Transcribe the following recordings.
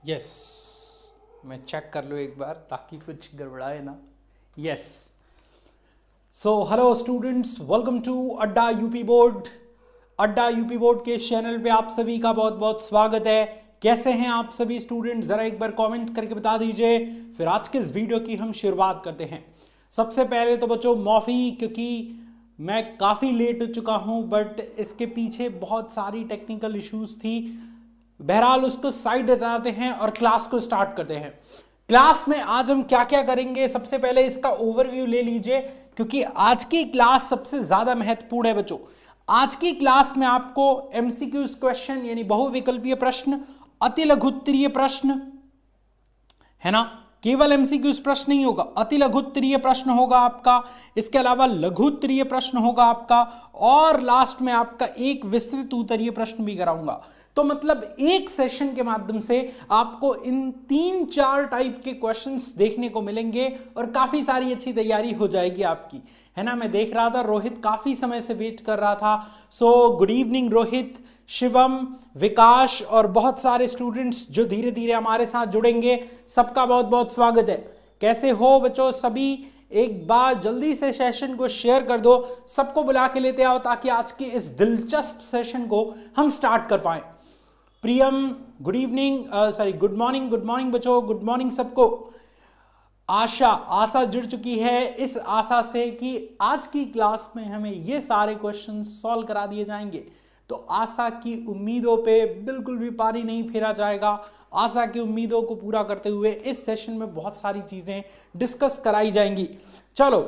Yes, मैं check कर लूँ एक बार ताकि कुछ गड़बड़ाए ना। Yes, so hello students, welcome to Adda UP board. Adda UP board के चैनल पे आप सभी का बहुत बहुत स्वागत है। कैसे हैं आप सभी स्टूडेंट्स, ज़रा एक बार कमेंट करके बता दीजिए। फिर आज के इस वीडियो की हम शुरुआत करते हैं। सबसे पहले तो बच्चों माफ़ी, क्योंकि मैं काफ़ी लेट हो चुका हूं, बट इसके पीछे बहुत सारी टेक्निकल इश्यूज थी। बहरहाल उसको साइड हटाते हैं और क्लास को स्टार्ट करते हैं। क्लास में आज हम क्या क्या करेंगे, सबसे पहले इसका ओवरव्यू ले लीजिए, क्योंकि आज की क्लास सबसे ज्यादा महत्वपूर्ण है बच्चों। आज की क्लास में आपको एमसीक्यूज क्वेश्चन यानी बहुविकल्पीय प्रश्न, अति लघुत्तरीय प्रश्न, है ना, केवल एमसीक्यूज प्रश्न नहीं होगा, अति लघुत्तरीय प्रश्न होगा आपका, इसके अलावा लघुत्तरीय प्रश्न होगा आपका, और लास्ट में आपका एक विस्तृत उत्तरीय प्रश्न भी कराऊंगा। तो मतलब एक सेशन के माध्यम से आपको इन 3-4 टाइप के क्वेश्चंस देखने को मिलेंगे और काफी सारी अच्छी तैयारी हो जाएगी आपकी, है ना। मैं देख रहा था रोहित काफी समय से वेट कर रहा था। So good evening Rohit, Shivam, Vikas और बहुत सारे स्टूडेंट्स जो धीरे धीरे हमारे साथ जुड़ेंगे, सबका बहुत बहुत स्वागत है। कैसे हो बच्चों सभी? एक बार जल्दी से सेशन को शेयर कर दो, सबको बुला के लेते आओ ताकि आज के इस दिलचस्प सेशन को हम स्टार्ट कर पाए। Priyam good evening, sorry good morning बच्चों, गुड मॉर्निंग सबको। आशा जुड़ चुकी है इस आशा से कि आज की क्लास में हमें ये सारे क्वेश्चन सॉल्व करा दिए जाएंगे। तो आशा की उम्मीदों पे बिल्कुल भी पानी नहीं फेरा जाएगा। आशा की उम्मीदों को पूरा करते हुए इस सेशन में बहुत सारी चीजें डिस्कस कराई जाएंगी। चलो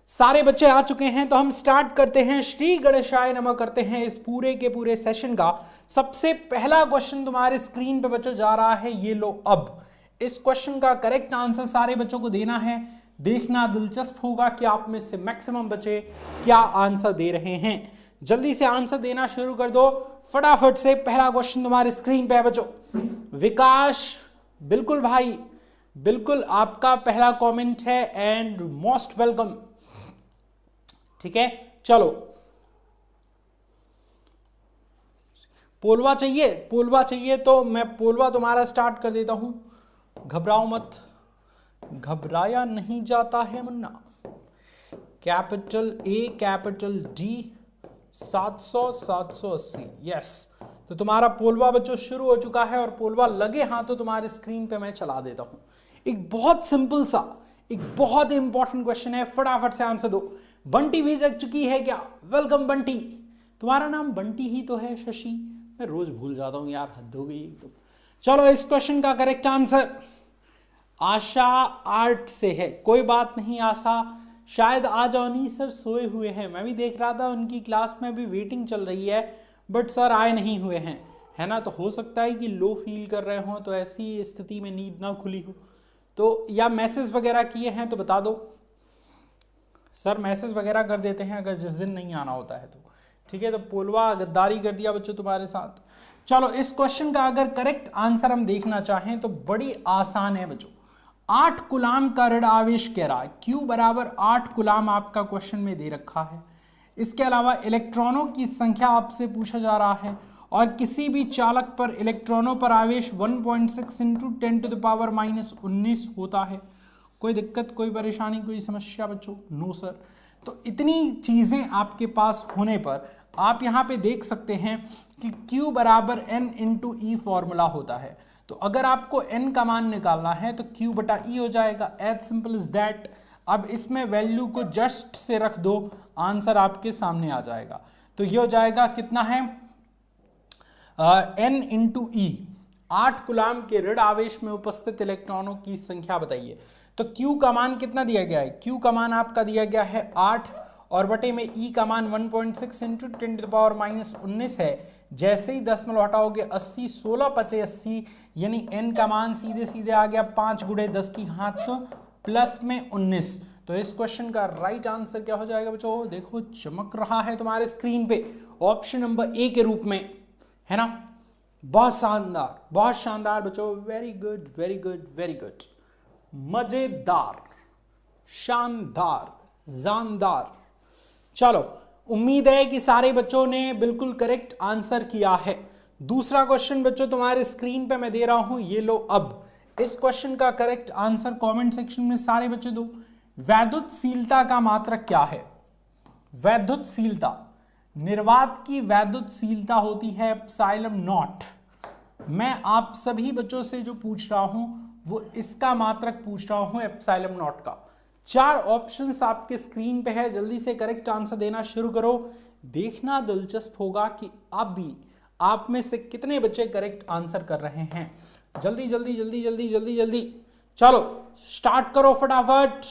सारे बच्चे आ चुके हैं तो हम स्टार्ट करते हैं। श्री गणेशाय नमः करते हैं इस पूरे के पूरे सेशन का। सबसे पहला क्वेश्चन तुम्हारे स्क्रीन पे बच्चों जा रहा है, ये लो। अब इस क्वेश्चन का करेक्ट आंसर सारे बच्चों को देना है। देखना दिलचस्प होगा कि आप में से मैक्सिमम बच्चे क्या आंसर दे रहे हैं। जल्दी से आंसर देना शुरू कर दो फटाफट से। पहला क्वेश्चन तुम्हारे स्क्रीन पे है बच्चों। विकास, बिल्कुल भाई, बिल्कुल आपका पहला कमेंट है एंड मोस्ट वेलकम। ठीक है, चलो पोलवा चाहिए तो मैं पोलवा तुम्हारा स्टार्ट कर देता हूं। घबराओ मत, घबराया नहीं जाता है Munna. Capital A capital D 700 780, yes. तो तुम्हारा पोलवा बच्चों शुरू हो चुका है और पोलवा लगे हाथों तुम्हारे स्क्रीन पे मैं चला देता हूं। एक बहुत सिंपल सा, एक बहुत इंपॉर्टेंट क्वेश्चन है, फटाफट से आंसर दो। बंटी भी जग चुकी है क्या? वेलकम बंटी। तुम्हारा नाम बंटी ही तो है शशि, मैं रोज भूल जाता हूं यार, हद हो गई तो। चलो इस क्वेश्चन का करेक्ट आंसर आशा आर्ट से है। कोई बात नहीं आशा, शायद आज अवनी सर सोए हुए हैं। मैं भी देख रहा था उनकी क्लास में भी वेटिंग चल रही है, बट सर आए नहीं हुए हैं, है ना। तो हो सकता है कि लो फील कर रहे हो, तो ऐसी स्थिति में नींद ना खुली हो तो, या मैसेज वगैरह किए हैं तो बता दो सर, मैसेज वगैरह कर देते हैं अगर जिस दिन नहीं आना होता है तो। ठीक है, तो पोलवा गद्दारी कर दिया बच्चों तुम्हारे साथ। चलो इस क्वेश्चन का अगर करेक्ट आंसर हम देखना चाहें तो बड़ी आसान है बच्चों। 8 कूलाम का ऋण आवेश कह रहा है, Q बराबर 8 कूलाम आपका क्वेश्चन में दे रखा है। इसके अलावा इलेक्ट्रॉनों की संख्या आपसे पूछा जा रहा है और किसी भी चालक पर इलेक्ट्रॉनों पर आवेश 1.6 इंटू 10⁻⁻19 होता है। कोई दिक्कत, कोई परेशानी, कोई समस्या बच्चों? No sir. तो इतनी चीजें आपके पास होने पर आप यहां पे देख सकते हैं कि Q बराबर N इंटू E फॉर्मूला होता है। तो अगर आपको N का मान निकालना है तो Q बटा E हो जाएगा, एज सिंपल इज दैट। अब इसमें वैल्यू को जस्ट से रख दो, आंसर आपके सामने आ जाएगा। तो ये हो जाएगा कितना है, N इंटू E। 8 कूलाम के ऋण आवेश में उपस्थित इलेक्ट्रॉनों की संख्या बताइए। तो Q का मान कितना दिया गया है? Q का मान आपका दिया गया है 8 और बटे में E का मान 1.6 इंटू 10⁻⁻19 है। जैसे ही दशमलव हटाओगे 80, 16 पचे 80, यानी N का मान सीधे सीधे आ गया 5 × 10 की घात प्लस में 19। तो इस क्वेश्चन का राइट आंसर क्या हो जाएगा बच्चों? देखो चमक रहा है तुम्हारे स्क्रीन पे, ऑप्शन नंबर ए के रूप में, है ना। बहुत शानदार, बहुत शानदार बच्चों, very good very good very good, मजेदार, शानदार, जानदार। चलो उम्मीद है कि सारे बच्चों ने बिल्कुल करेक्ट आंसर किया है। दूसरा क्वेश्चन बच्चों तुम्हारे स्क्रीन पे मैं दे रहा हूं, ये लो। अब इस क्वेश्चन का करेक्ट आंसर कमेंट सेक्शन में सारे बच्चे दो। वैद्युतशीलता का मात्रक क्या है? वैद्युतशीलता, निर्वात की वैद्युतशीलता होती है एप्सिलॉन नॉट। मैं आप सभी बच्चों से जो पूछ रहा हूं वो इसका मात्रक पूछ रहा हूं, एप्सिलॉन नॉट का। 4 ऑप्शंस आपके स्क्रीन पे है, जल्दी से करेक्ट आंसर देना शुरू करो। देखना दिलचस्प होगा कि अभी आप में से कितने बच्चे करेक्ट आंसर कर रहे हैं। जल्दी जल्दी जल्दी जल्दी जल्दी जल्दी चलो स्टार्ट करो फटाफट।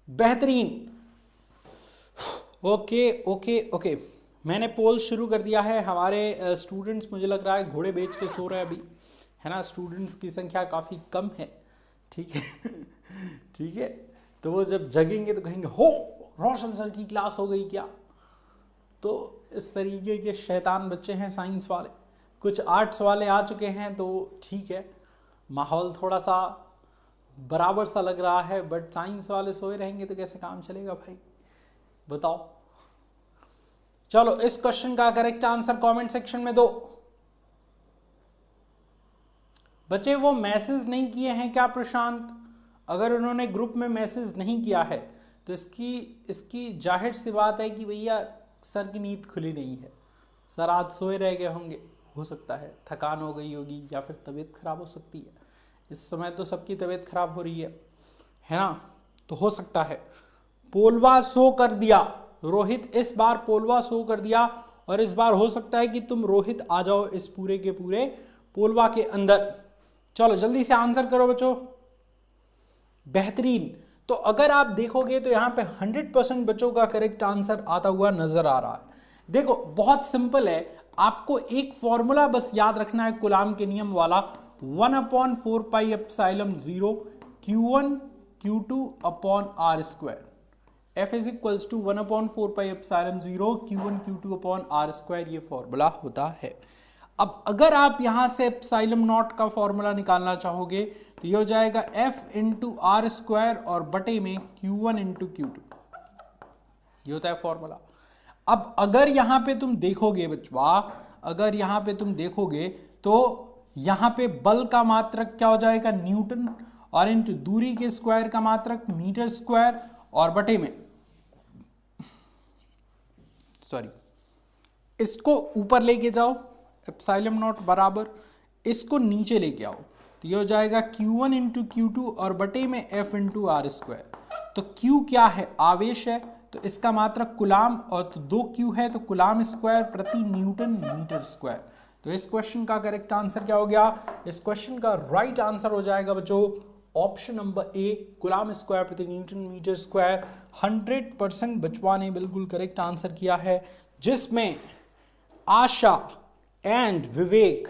बेहतरीन। ओके ओके ओके, मैंने पोल शुरू कर दिया है। हमारे स्टूडेंट्स मुझे लग रहा है घोड़े बेच के सो रहे हैं अभी, है ना। स्टूडेंट्स की संख्या काफ़ी कम है, ठीक है ठीक है। तो वो जब जगेंगे तो कहेंगे हो रोशन सर की क्लास हो गई क्या। तो इस तरीके के शैतान बच्चे हैं साइंस वाले। कुछ आर्ट्स वाले आ चुके हैं तो ठीक है, माहौल थोड़ा सा बराबर सा लग रहा है, बट साइंस वाले सोए रहेंगे तो कैसे काम चलेगा भाई, बताओ। चलो इस क्वेश्चन का करेक्ट आंसर कमेंट सेक्शन में दो। बच्चे वो मैसेज नहीं किए हैं क्या प्रशांत? अगर उन्होंने ग्रुप में मैसेज नहीं किया है तो इसकी जाहिर सी बात है कि भैया सर की नींद खुली नहीं है, सर आज सोए रह गए होंगे। हो सकता है थकान हो गई होगी या फिर तबीयत खराब हो सकती है। इस समय तो सबकी तबीयत खराब हो रही है ना, तो हो सकता है। पोलवा शो कर दिया रोहित, इस बार पोलवा शो कर दिया, और इस बार हो सकता है कि तुम रोहित आ जाओ इस पूरे के पूरे पोलवा के अंदर। चलो जल्दी से आंसर करो बच्चों। बेहतरीन। तो अगर आप देखोगे तो यहां पे 100% बच्चों का करेक्ट आंसर आता हुआ नजर आ रहा है। देखो बहुत सिंपल है, आपको एक फॉर्मूला बस याद रखना है कूलाम के नियम वाला, 1/4 pi epsilon 0 Q1 Q2 upon R square. F is equals to 1/4 pi epsilon 0 Q1 Q2 upon R square, ये फॉर्मूला होता है। अब अगर आप यहां से एप्सिलॉन नॉट का फॉर्मूला निकालना चाहोगे तो ये हो जाएगा F इंटू आर स्क्वायर और बटे में Q1 इंटू Q2, ये होता है फॉर्मूला। अब अगर यहां पे तुम देखोगे बच्चा, अगर यहां पे तुम देखोगे तो यहां पे बल का मात्रक क्या हो जाएगा, न्यूटन, और इंटू दूरी के स्क्वायर का मात्रक मीटर स्क्वायर, और बटे में इसको ऊपर लेके जाओ एप्सिलॉन नॉट बराबर, इसको नीचे लेके आओ तो ये हो जाएगा Q1 इंटू Q2 और बटे में F इंटू आर स्क्वायर। तो Q क्या है, आवेश है, तो इसका मात्रक कुलाम, और तो 2Q है तो कुलाम स्क्वायर प्रति न्यूटन मीटर स्क्वायर। तो इस क्वेश्चन का करेक्ट आंसर क्या हो गया, इस क्वेश्चन का राइट आंसर हो जाएगा बच्चों ऑप्शन नंबर ए, कुलाम स्क्वायर प्रति न्यूटन मीटर स्क्वायर। 100% बचवा ने बिल्कुल करेक्ट आंसर किया है, जिसमें आशा एंड विवेक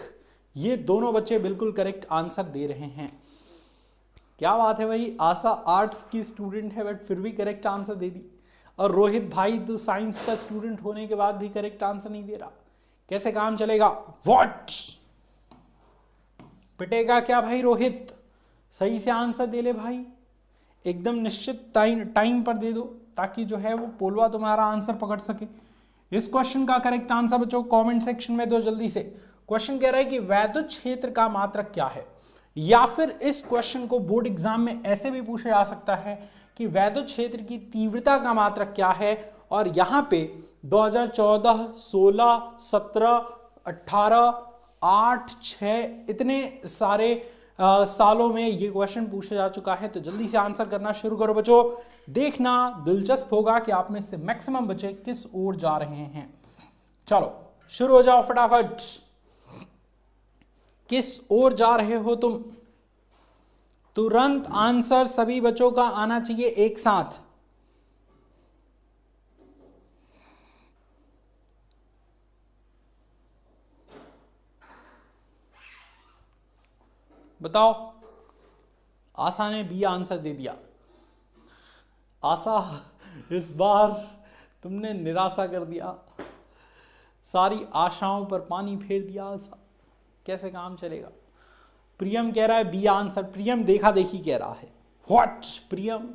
ये दोनों बच्चे बिल्कुल करेक्ट आंसर दे रहे हैं। क्या बात है भाई, आशा आर्ट्स की स्टूडेंट है बट फिर भी करेक्ट आंसर दे दी, और रोहित भाई तो साइंस का स्टूडेंट होने के बाद भी करेक्ट आंसर नहीं दे रहा, कैसे काम चलेगा। व्हाट, पिटेगा क्या भाई रोहित, सही से आंसर दे ले भाई, एकदम निश्चित टाइम पर दे दो ताकि जो है वो पोलवा तुम्हारा आंसर पकड़ सके। इस क्वेश्चन का करेक्ट आंसर बच्चों कमेंट सेक्शन में दो जल्दी से। क्वेश्चन कह रहा है कि वैद्युत क्षेत्र का मात्रक क्या है, या फिर इस क्वेश्चन को बोर्ड एग्जाम में ऐसे भी पूछा जा सकता है कि वैद्युत क्षेत्र की तीव्रता का मात्रक क्या है। और यहां पे 2014, 16, 17, 18, 8, 6 इतने सारे सालों में ये क्वेश्चन पूछा जा चुका है। तो जल्दी से आंसर करना शुरू करो बच्चों, देखना दिलचस्प होगा कि आप में से मैक्सिमम बच्चे किस ओर जा रहे हैं। चलो शुरू हो जाओ फटाफट, किस ओर जा रहे हो तुम। तुरंत आंसर सभी बच्चों का आना चाहिए एक साथ। बताओ, आशा ने बी आंसर दे दिया। आशा इस बार तुमने निराशा कर दिया, सारी आशाओं पर पानी फेर दिया आशा, कैसे काम चलेगा। प्रियम कह रहा है बी आंसर, प्रियम देखा देखी कह रहा है। व्हाट प्रियम,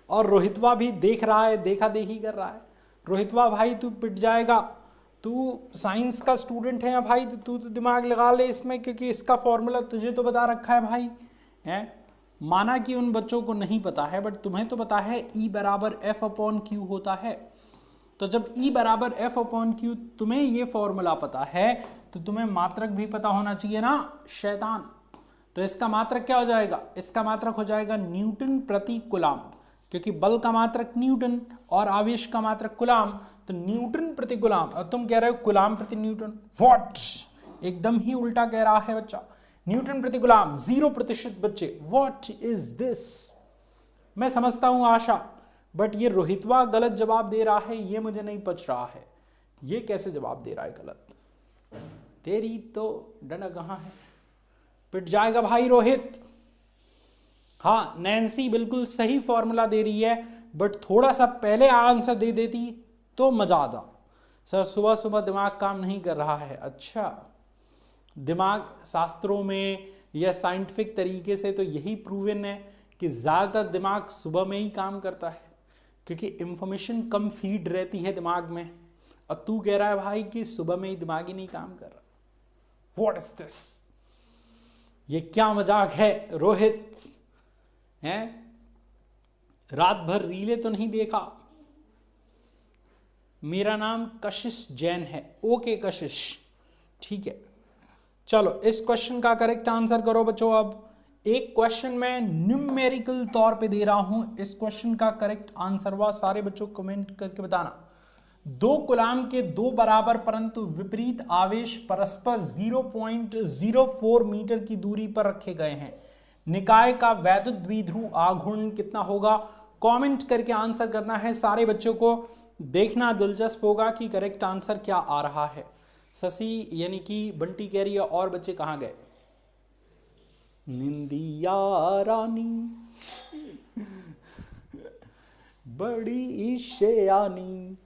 और रोहितवा भी देख रहा है, देखा देखी कर रहा है। रोहितवा भाई तू पिट जाएगा, तू साइंस का स्टूडेंट है भाई, तू तो दिमाग लगा ले इसमें, क्योंकि इसका फॉर्मूला तुझे तो बता रखा है भाई। है माना कि उन बच्चों को नहीं पता है, बट तुम्हें तो पता है E बराबर एफ अपॉन क्यू होता है। तो जब E बराबर एफ अपॉन क्यू तुम्हें ये फॉर्मूला पता है, तो तुम्हें मात्रक भी पता होना चाहिए ना शैतान। तो इसका मात्रक क्या हो जाएगा? इसका मात्रक हो जाएगा न्यूटन प्रति कूलाम, क्योंकि बल का मात्रक न्यूटन और आवेश का मात्रक कूलाम, तो न्यूटन प्रति कूलाम। और तुम कह रहे हो कूलाम प्रति न्यूटन, व्हाट? एकदम ही उल्टा कह रहा है बच्चा। न्यूटन प्रति कूलाम 0% बच्चे, व्हाट इज दिस? मैं समझता हूं आशा, बट ये रोहितवा गलत जवाब दे रहा है, ये मुझे नहीं पच रहा है। ये कैसे जवाब दे रहा है गलत? तेरी तो डंडा कहां है, पिट जाएगा भाई रोहित। हाँ नैन्सी बिल्कुल सही फॉर्मूला दे रही है, बट थोड़ा सा पहले आंसर दे देती तो मजा आता। सर सुबह सुबह दिमाग काम नहीं कर रहा है। अच्छा, दिमाग शास्त्रों में या साइंटिफिक तरीके से तो यही प्रूवन है कि ज़्यादातर दिमाग सुबह में ही काम करता है, क्योंकि इंफॉर्मेशन कम फीड रहती है दिमाग में। और तू कह रहा है भाई कि सुबह में ही दिमाग ही नहीं काम कर रहा। What is this? ये क्या मजाक है रोहित? हैं रात भर रीले तो नहीं देखा? मेरा नाम कशिश जैन है। ओके कशिश, ठीक है। चलो इस क्वेश्चन का करेक्ट आंसर करो बच्चों। अब एक क्वेश्चन मैं न्यूमेरिकल तौर पे दे रहा हूं, इस क्वेश्चन का करेक्ट आंसर हुआ सारे बच्चों कमेंट करके बताना। 2 कूलाम के 2 बराबर परंतु विपरीत आवेश परस्पर 0.04 मीटर की दूरी पर रखे गए हैं। निकाय का वैद्युत द्विध्रुव आघूर्ण कितना होगा? कमेंट करके आंसर करना है सारे बच्चों को। देखना दिलचस्प होगा कि करेक्ट आंसर क्या आ रहा है। शशि यानी कि बंटी कह रही है और बच्चे कहां गए? निंदिया रानी बड़ी ईशयानी,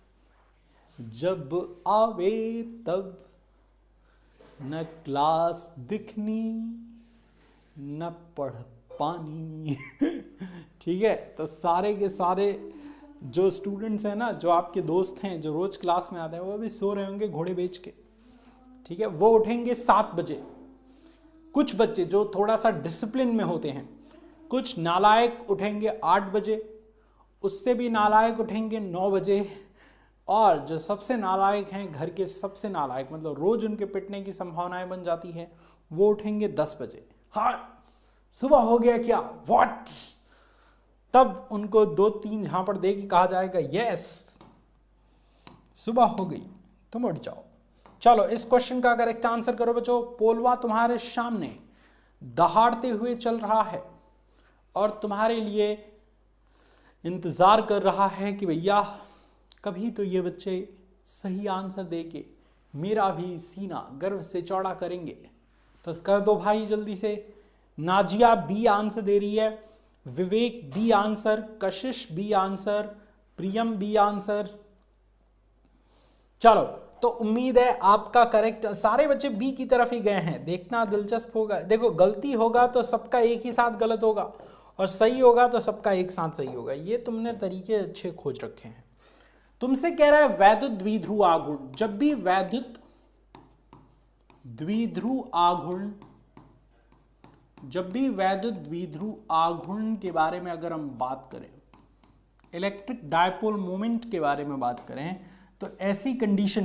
जब आवे तब न क्लास दिखनी न पढ़ पानी। ठीक है, तो सारे के सारे जो स्टूडेंट्स हैं ना, जो आपके दोस्त हैं जो रोज क्लास में आते हैं, वो भी सो रहे होंगे घोड़े बेच के। ठीक है, वो उठेंगे 7 बजे। कुछ बच्चे जो थोड़ा सा डिसिप्लिन में होते हैं, कुछ नालायक उठेंगे 8 बजे, उससे भी नालायक उठेंगे 9 बजे, और जो सबसे नालायक हैं, घर के सबसे नालायक, मतलब रोज उनके पिटने की संभावनाएं बन जाती है, वो उठेंगे 10 बजे। हाँ सुबह हो गया क्या? व्हाट? तब उनको 2-3 झापड़ दे के कहा जाएगा यस सुबह हो गई, तुम उठ जाओ। चलो इस क्वेश्चन का करेक्ट आंसर करो बच्चों। पोलवा तुम्हारे सामने दहाड़ते हुए चल रहा है और तुम्हारे लिए इंतजार कर रहा है कि भैया कभी तो ये बच्चे सही आंसर देके मेरा भी सीना गर्व से चौड़ा करेंगे। तो कर दो भाई जल्दी से। नाजिया बी आंसर दे रही है, विवेक बी आंसर, कशिश बी आंसर, प्रियम बी आंसर। चलो तो उम्मीद है आपका करेक्ट, सारे बच्चे बी की तरफ ही गए हैं। देखना दिलचस्प होगा। देखो गलती होगा तो सबका एक ही साथ गलत होगा, और सही होगा तो सबका एक साथ सही होगा। ये तुमने तरीके अच्छे खोज रखे हैं। तुमसे कह रहा है वैद्युत द्विध्रुव आघूर्ण। जब भी वैद्युत द्विध्रुव आघूर्ण, जब भी वैद्युत द्विध्रुव आघूर्ण के बारे में अगर हम बात करें, इलेक्ट्रिक डायपोल मोमेंट के बारे में बात करें, तो ऐसी कंडीशन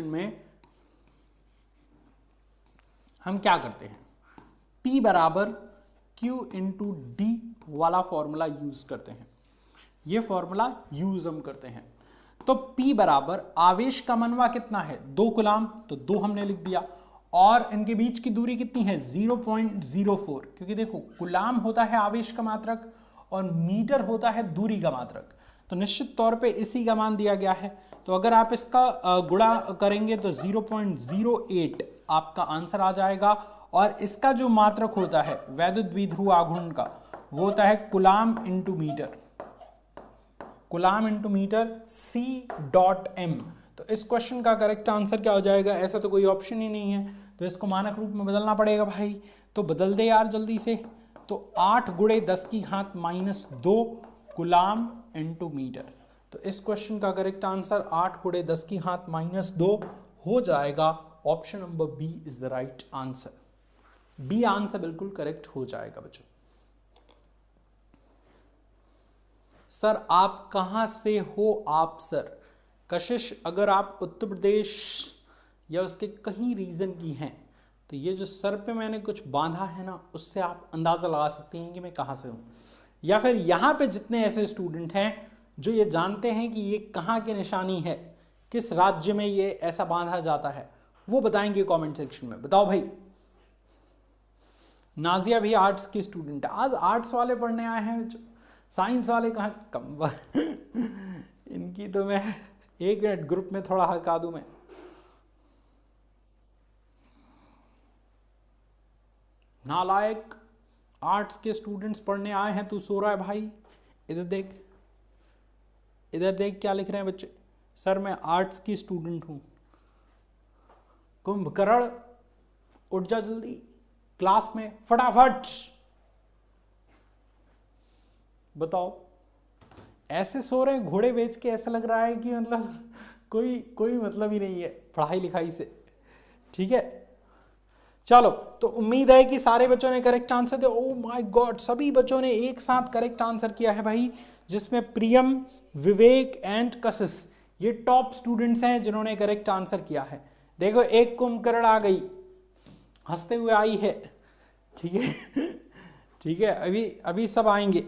में हम क्या करते हैं? P बराबर Q इंटू डी वाला फॉर्मूला यूज करते हैं। ये फॉर्मूला यूज हम करते हैं। तो P बराबर आवेश का मनवा कितना है? 2 कूलाम, तो 2 हमने लिख दिया, और इनके बीच की दूरी कितनी है? 0.04, क्योंकि देखो कूलाम होता है आवेश का मात्रक और मीटर होता है दूरी का मात्रक। तो निश्चित तौर पे इसी का मान दिया गया है। तो अगर आप इसका गुणा करेंगे तो 0.08 आपका आंसर आ जाएगा। और इसका जो मात्रक होता है वैद्युत द्विध्रुव आघूर्ण का, वो होता है coulomb into metre, coulomb into metre C.m। तो इस क्वेश्चन का करेक्ट आंसर क्या हो जाएगा? ऐसा तो कोई ऑप्शन ही नहीं है, तो इसको मानक रूप में बदलना पड़ेगा भाई। तो बदल दे यार जल्दी से। तो 8 गुणे 10 की घात -2 कूलाम इनटू मीटर। तो इस क्वेश्चन का करेक्ट आंसर 8 गुणे 10 की घात -2 हो जाएगा। Option number B is the right answer. B answer बिल्कुल करेक्ट हो जाएगा बच्चों। सर आप कहां से हो आप सर? कशिश, अगर आप उत्तर प्रदेश या उसके कहीं रीजन की हैं तो ये जो सर पे मैंने कुछ बांधा है ना, उससे आप अंदाजा लगा सकते हैं कि मैं कहां से हूं। या फिर यहां पे जितने ऐसे स्टूडेंट हैं जो ये जानते हैं कि ये कहां की निशानी है, किस राज्य में ये ऐसा बांधा जाता है, वो बताएंगे कमेंट सेक्शन में। बताओ भाई। नाजिया भी आर्ट्स की स्टूडेंट है। आज आर्ट्स वाले पढ़ने आए हैं, साइंस वाले कहाँ कम इनकी तो मैं 1 मिनट ग्रुप में थोड़ा हल्का दूं मैं। नालायक, आर्ट्स के स्टूडेंट्स पढ़ने आए हैं, तू सो रहा है भाई। इधर देख, इधर देख क्या लिख रहे हैं बच्चे। सर मैं आर्ट्स की स्टूडेंट हूं। कुंभकर्ण, उठ जा जल्दी क्लास में फटाफट। बताओ, ऐसे सो रहे हैं घोड़े बेच के, ऐसा लग रहा है कि मतलब कोई मतलब ही नहीं है पढ़ाई लिखाई से। ठीक है, चलो तो उम्मीद है कि सारे बच्चों ने करेक्ट आंसर दिया। ओ माय गॉड, सभी बच्चों ने एक साथ करेक्ट आंसर किया है भाई, जिसमें प्रियम, विवेक एंड कशिश ये टॉप स्टूडेंट्स हैं जिन्होंने करेक्ट आंसर किया है। देखो एक कुंभकर्ण आ गई, हंसते हुए आई है। ठीक है ठीक है, अभी सब आएंगे।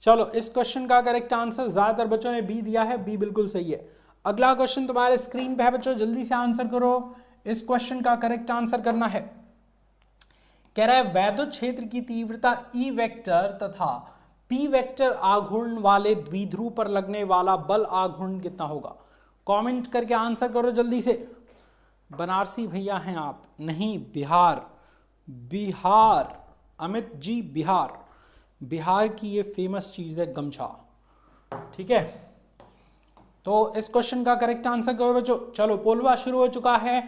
चलो, इस क्वेश्चन का करेक्ट आंसर ज्यादातर बच्चों ने बी दिया है, बी बिल्कुल सही है। अगला क्वेश्चन तुम्हारे स्क्रीन पे है बच्चों, जल्दी से आंसर करो। इस क्वेश्चन का करेक्ट आंसर करना है। कह रहा है वैद्युत क्षेत्र की तीव्रता ई वेक्टर तथा पी वेक्टर आघूर्ण वाले द्विध्रुव पर लगने वाला बल आघूर्ण कितना होगा? कमेंट करके आंसर करो जल्दी से। बनारसी भैया हैं आप? नहीं, बिहार। बिहार, अमित जी बिहार। बिहार की ये फेमस चीज है गमछा। ठीक है, तो इस क्वेश्चन का करेक्ट आंसर करो बच्चों। चलो, पोलवा शुरू हो चुका है,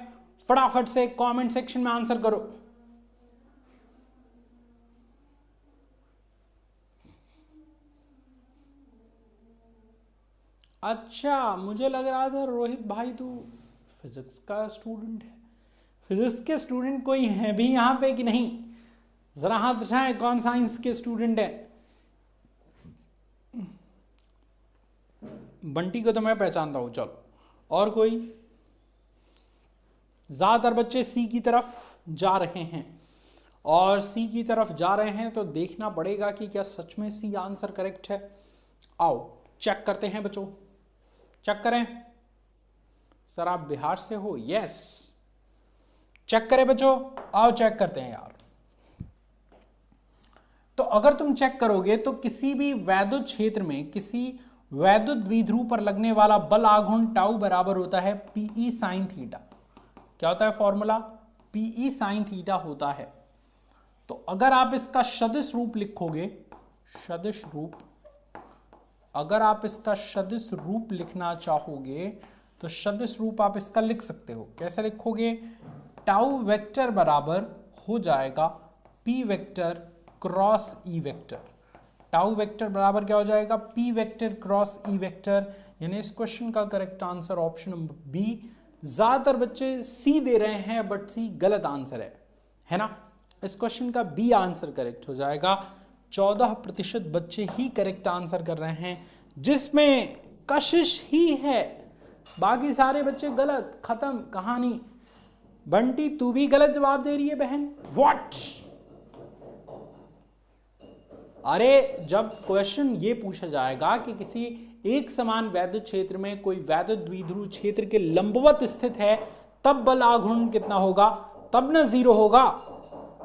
फटाफट से कमेंट सेक्शन में आंसर करो। अच्छा, मुझे लग रहा था रोहित भाई तू फिजिक्स का स्टूडेंट है। फिजिक्स के स्टूडेंट कोई है भी यहाँ पे कि नहीं? जरा हाथ उठाएं कौन साइंस के स्टूडेंट है। बंटी को तो मैं पहचानता हूं। चलो, और कोई? ज्यादातर बच्चे सी की तरफ जा रहे हैं, और सी की तरफ जा रहे हैं तो देखना पड़ेगा कि क्या सच में सी आंसर करेक्ट है। आओ चेक करते हैं बच्चों, चेक करें। सर आप बिहार से हो? यस, चेक करें बच्चों, आओ चेक करते हैं यार। तो अगर तुम चेक करोगे तो किसी भी वैद्युत क्षेत्र में किसी वैद्युत द्विध्रुव पर लगने वाला बल आघूर्ण टाउ बराबर होता है पीई साइन थीटा। क्या होता है फॉर्मूला? पीई साइन थीटा होता है। तो अगर आप इसका सदिश रूप लिखोगे, सदिश रूप, अगर आप इसका सदिश रूप लिखना चाहोगे तो सदिश रूप आप इसका लिख सकते हो। कैसे लिखोगे? टाउ वेक्टर बराबर हो जाएगा P vector cross E vector. Tau vector बराबर क्या हो जाएगा? P vector cross E vector. यानी इस क्वेश्चन का correct answer option number B. ज्यादातर बच्चे सी दे रहे हैं बट सी गलत आंसर है ना? इस क्वेश्चन का बी आंसर करेक्ट हो जाएगा। 14% बच्चे ही करेक्ट आंसर कर रहे हैं, जिसमें कशिश ही है, बाकी सारे बच्चे गलत। खत्म कहानी। बंटी तू भी गलत जवाब दे रही है बहन। व्हाट? अरे जब क्वेश्चन ये पूछा जाएगा कि किसी एक समान वैद्युत क्षेत्र में कोई वैद्युत द्विध्रुव क्षेत्र के लंबवत स्थित है, तब बल आघूर्ण कितना होगा, तब ना 0 होगा।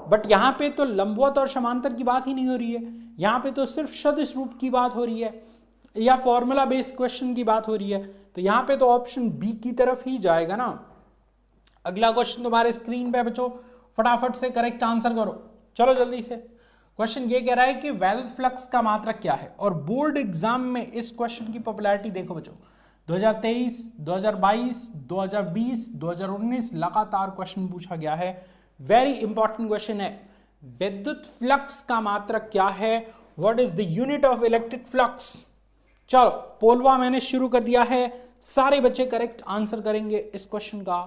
बट यहां पे तो लंबवत और समांतर की बात ही नहीं हो रही है, यहां पे तो सिर्फ सदिश रूप की बात हो रही है या फॉर्मूला बेस्ड क्वेश्चन की बात हो रही है। तो यहां पे तो ऑप्शन बी की तरफ ही जाएगा ना। अगला क्वेश्चन तुम्हारे स्क्रीन पे बच्चों, फटाफट से करेक्ट आंसर करो। चलो जल्दी से। क्वेश्चन ये कह रहा है कि वैद्युत फ्लक्स का मात्रक क्या है, और बोर्ड एग्जाम में इस क्वेश्चन की पॉपुलैरिटी देखो बच्चों। 2023, 2022, 2020, 2019 लगातार क्वेश्चन पूछा गया है। वेरी इंपॉर्टेंट क्वेश्चन है। विद्युत फ्लक्स का मात्रक क्या है? What is the unit of electric flux? चलो पोलवा मैंने शुरू कर दिया है, सारे बच्चे करेक्ट आंसर करेंगे इस क्वेश्चन का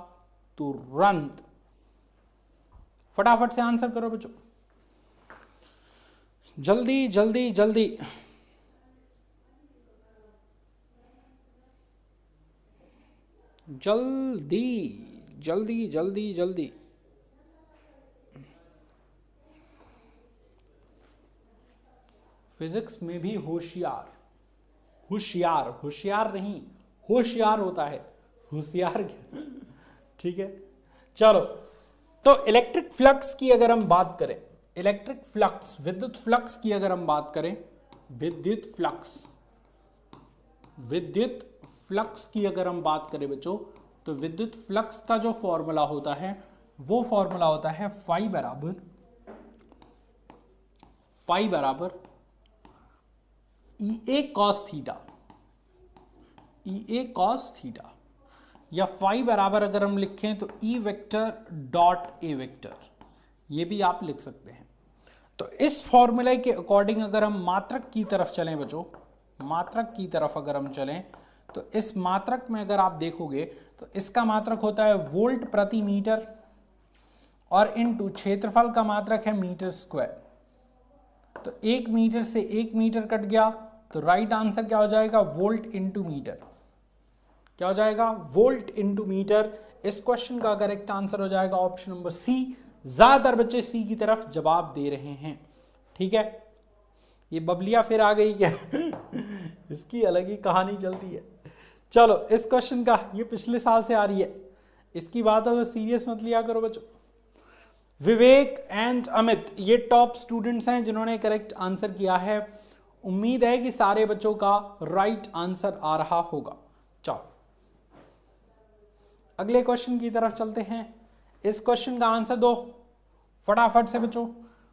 तुरंत। फटाफट से आंसर करो बच्चों, जल्दी जल्दी जल्दी। जल्दी जल्दी जल्दी जल्दी। फिजिक्स में भी होशियार, होशियार होशियार नहीं, होशियार होता है, होशियार क्या? ठीक है चलो, तो इलेक्ट्रिक फ्लक्स की अगर हम बात करें, इलेक्ट्रिक फ्लक्स विद्युत फ्लक्स की अगर हम बात करें, विद्युत फ्लक्स की अगर हम बात करें बच्चों, तो विद्युत फ्लक्स का जो फॉर्मूला होता है वो फॉर्मूला होता है फाई बराबर ई ए कॉस थीटा, या फाई बराबर अगर हम लिखें तो E vector dot A vector, ये भी आप लिख सकते हैं। तो इस फॉर्मूले के अकॉर्डिंग अगर हम मात्रक की तरफ चलें बच्चों, मात्रक की तरफ अगर हम चलें, तो इस मात्रक में अगर आप देखोगे तो इसका मात्रक होता है वोल्ट प्रति मीटर, और इनटू क्षेत्रफल का मात्रक है मीटर स्क्वायर। तो 1 मीटर से 1 मीटर कट गया, तो राइट आंसर क्या हो जाएगा? Volt into metre. क्या हो जाएगा? Volt into metre. इस क्वेश्चन का करेक्ट आंसर हो जाएगा ऑप्शन नंबर सी। ज्यादातर बच्चे सी की तरफ जवाब दे रहे हैं। ठीक है, ये बबलिया फिर आ गई क्या? इसकी अलग ही कहानी चलती है। चलो इस क्वेश्चन का, ये पिछले साल से आ रही है, इसकी बात हो सीरियस मत लिया करो बच्चों। विवेक एंड अमित ये टॉप स्टूडेंट्स हैं जिन्होंने करेक्ट आंसर किया है। उम्मीद है कि सारे बच्चों का राइट आंसर आ रहा होगा। चलो अगले क्वेश्चन की तरफ चलते हैं। इस क्वेश्चन का आंसर दो फटाफट से बच्चों।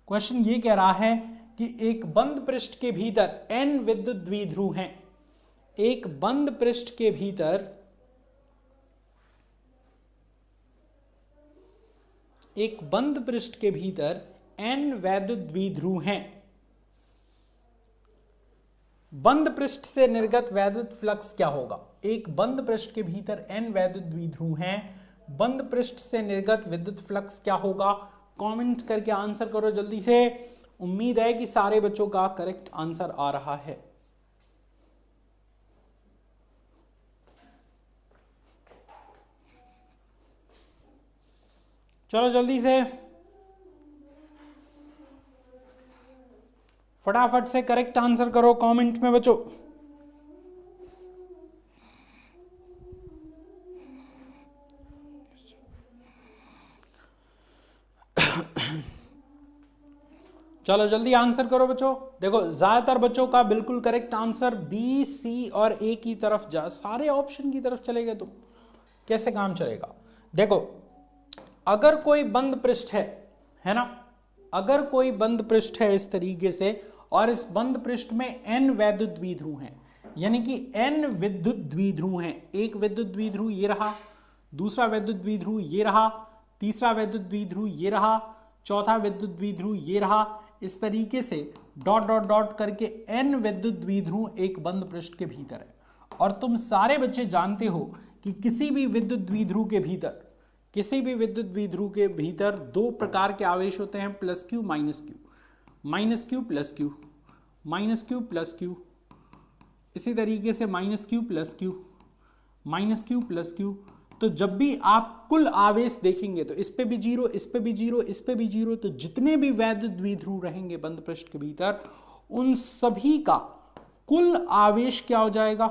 क्वेश्चन ये कह रहा है कि एक बंद पृष्ठ के भीतर n विद्युत द्विध्रुव हैं। एक बंद पृष्ठ के भीतर n वैद्युत द्विध्रुव हैं। बंद पृष्ठ से निर्गत वैद्युत फ्लक्स क्या होगा? एक बंद पृष्ठ के भीतर n वैद्युत द्विध्रुव हैं, बंद पृष्ठ से निर्गत विद्युत फ्लक्स क्या होगा? कमेंट करके आंसर करो जल्दी से। उम्मीद है कि सारे बच्चों का करेक्ट आंसर आ रहा है। चलो जल्दी से फटाफट से करेक्ट आंसर करो कमेंट में बच्चों। चलो जल्दी आंसर करो बच्चों। देखो ज्यादातर बच्चों का बिल्कुल करेक्ट आंसर बी, सी और ए की तरफ जा, सारे ऑप्शन की तरफ चले गए तो कैसे काम चलेगा? देखो अगर कोई बंद पृष्ठ है ना, अगर कोई बंद पृष्ठ है इस तरीके से, और इस बंद पृष्ठ में n वैद्युत द्विध्रुव हैं, यानी कि n विद्युत द्विध्रुव हैं। एक विद्युत द्विध्रुव ये रहा, दूसरा विद्युत द्विध्रुव ये रहा, तीसरा विद्युत द्विध्रुव ये रहा, चौथा विद्युत द्विध्रुव ये रहा। इस तरीके से डॉट डॉट डॉट करके n विद्युत द्विध्रुव एक बंद पृष्ठ के भीतर है। और तुम सारे बच्चे जानते हो कि किसी भी विद्युत द्विध्रुव के भीतर दो प्रकार के आवेश होते हैं, plus Q minus Q, minus Q plus Q, minus Q plus Q, इसी तरीके से minus Q plus Q, minus Q plus Q. तो जब भी आप कुल आवेश देखेंगे तो इस पे भी जीरो, इस पे भी जीरो, इस पे भी जीरो, तो जितने भी वैद्युत द्विध्रुव रहेंगे बंद पृष्ठ के भीतर, उन सभी का कुल आवेश क्या हो जाएगा?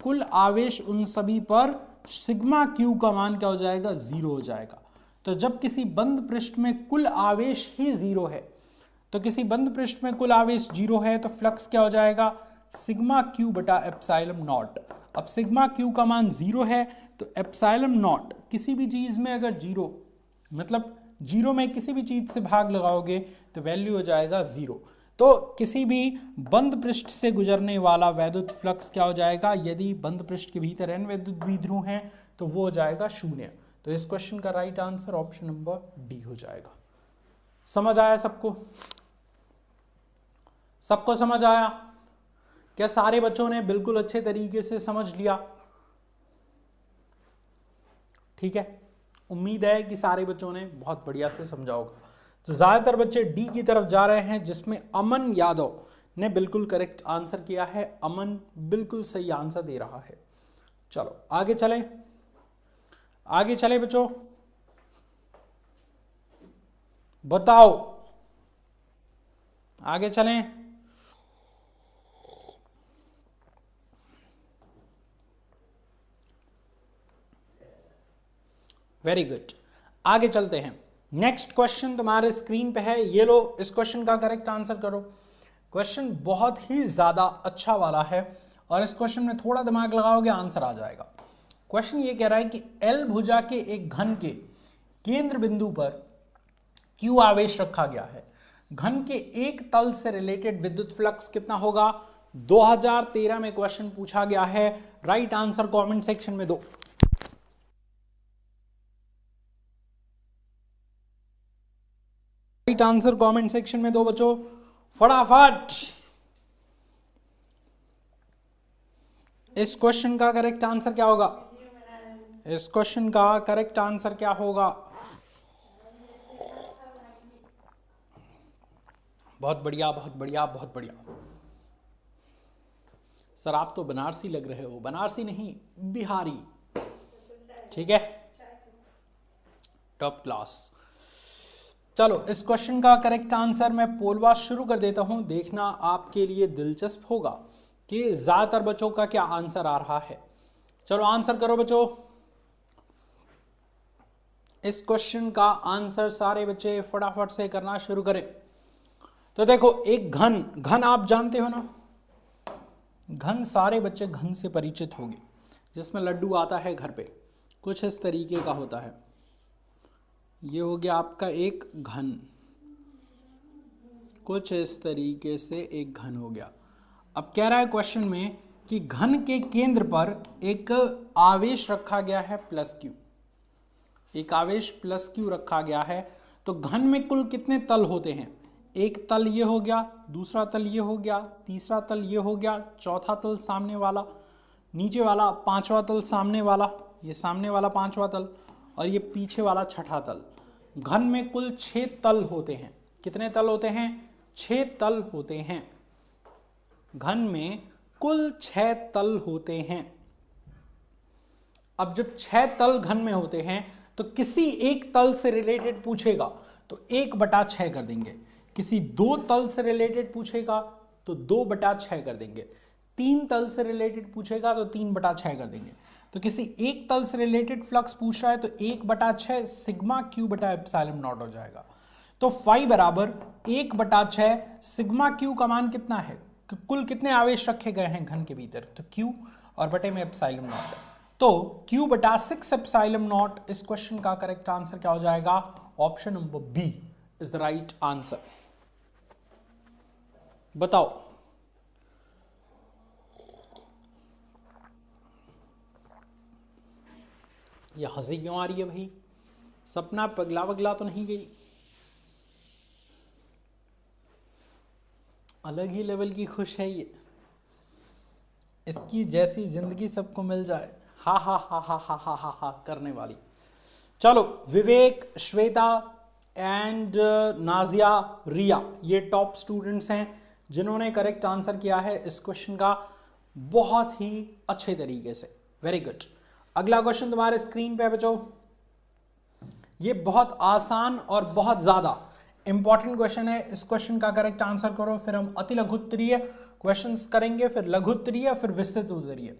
कुल आवेश उन सभी पर सिग्मा क्यू का मान क्या हो जाएगा? 0 हो जाएगा। तो जब किसी बंद पृष्ठ में कुल आवेश ही 0 है, तो किसी बंद पृष्ठ में कुल आवेश 0 है, तो फ्लक्स क्या हो जाएगा? सिग्मा क्यू बटा एप्सिलॉन नॉट। अब सिग्मा क्यू का मान 0 है, तो एप्सिलॉन नॉट किसी भी चीज में अगर 0, मतलब 0 में किसी भी चीज से भाग लगाओगे तो वैल्यू हो जाएगा 0। तो किसी भी बंद पृष्ठ से गुजरने वाला वैद्युत फ्लक्स क्या हो जाएगा? यदि बंद पृष्ठ के भीतर n वैद्युत द्विध्रुव हैं तो वो हो जाएगा 0। तो इस क्वेश्चन का right answer option number D हो जाएगा। समझ आया सबको? सबको समझ आया? क्या सारे बच्चों ने बिल्कुल अच्छे तरीके से समझ लिया? ठीक है, उम्मीद है कि सारे बच्चों ने बहुत बढ़िया से समझा होगा। तो ज्यादातर बच्चे डी की तरफ जा रहे हैं, जिसमें अमन यादव ने बिल्कुल करेक्ट आंसर किया है। अमन बिल्कुल सही आंसर दे रहा है। चलो आगे चलें, आगे चले बच्चों, बताओ आगे चलें। वेरी गुड, आगे चलते हैं। नेक्स्ट क्वेश्चन तुम्हारे स्क्रीन पे है, ये लो, इस क्वेश्चन का करेक्ट आंसर करो। क्वेश्चन बहुत ही ज्यादा अच्छा वाला है और इस क्वेश्चन में थोड़ा दिमाग लगाओगे आंसर आ जाएगा। क्वेश्चन ये कह रहा है कि एल भुजा के एक घन के केंद्र बिंदु पर क्यू आवेश रखा गया है। घन के एक तल से रिलेटेड विद्युत फ्लक्स कितना होगा? 2013 में क्वेश्चन पूछा गया है। राइट आंसर कमेंट सेक्शन में दो। राइट आंसर कमेंट सेक्शन में दो बच्चों, फटाफट। इस क्वेश्चन का करेक्ट आंसर क्या होगा? इस क्वेश्चन का करेक्ट आंसर क्या होगा? बहुत बढ़िया, बहुत बढ़िया, बहुत बढ़िया। सर आप तो बनारसी लग रहे हो। बनारसी नहीं, बिहारी। ठीक है, टॉप क्लास। चलो इस क्वेश्चन का करेक्ट आंसर मैं बोलवा शुरू कर देता हूं। देखना आपके लिए दिलचस्प होगा कि ज्यादातर बच्चों का क्या आंसर आ रहा है। चलो आंसर करो बच्चों। इस क्वेश्चन का आंसर सारे बच्चे फटाफट से करना शुरू करें। तो देखो, एक घन, घन आप जानते हो ना, घन सारे बच्चे घन से परिचित होंगे, जिसमें लड्डू आता है घर पे, कुछ इस तरीके का होता है। ये हो गया आपका एक घन, कुछ इस तरीके से एक घन हो गया। अब कह रहा है क्वेश्चन में कि घन के केंद्र पर एक आवेश रखा गया है प्लस क्यू। एक आवेश प्लस क्यू रखा गया है। तो घन में कुल कितने तल होते हैं? एक तल ये हो गया, दूसरा तल ये हो गया, तीसरा तल ये हो गया, चौथा तल सामने वाला, नीचे वाला पांचवा तल सामने वाला, ये सामने वाला पांचवा तल, और ये पीछे वाला छठा तल। घन में कुल 6 तल होते हैं। कितने तल होते हैं? 6 तल होते हैं। घन में कुल 6 तल होते हैं। अब जब 6 तल घन में होते हैं तो किसी एक तल से रिलेटेड पूछेगा तो 1/6 कर देंगे। किसी 2 तल से रिलेटेड पूछेगा तो 2/6 कर देंगे। 3 तल से रिलेटेड पूछेगा तो 3/6 कर देंगे। तो किसी एक तल से रिलेटेड फ्लक्स पूछ रहा है तो 1/6 सिग्मा क्यू बटा एप्सिलॉन नॉट हो जाएगा। तो फाई बराबर 1/6 सिग्मा क्यू का मान कितना है? कुल कितने आवेश रखे गए हैं घन के भीतर? तो क्यू और बटे में एप्सिलॉन नॉट। तो Q बटा 6 एप्सिलॉन नॉट इस क्वेश्चन का करेक्ट आंसर क्या हो जाएगा? Option number B is the right answer. बताओ ये हंसी क्यों आ रही है भाई? सपना पगला वगला तो नहीं गई? अलग ही लेवल की खुश है ये। इसकी जैसी जिंदगी सबको मिल जाए, हा हा हा हा हा हा हा हा करने वाली। चलो विवेक, श्वेता एंड नाजिया, रिया, ये टॉप स्टूडेंट्स हैं जिन्होंने करेक्ट आंसर किया है इस क्वेश्चन का बहुत ही अच्छे तरीके से। Very good. अगला क्वेश्चन तुम्हारे स्क्रीन पे है बच्चों। ये बहुत आसान और बहुत ज्यादा इंपॉर्टेंट क्वेश्चन है। इस क्वेश्चन का करेक्ट आंसर करो, फिर हम अति लघुत्तरीय क्वेश्चंस करेंगे, फिर लघुत्तरीय, फिर विस्तृत उत्तरीय।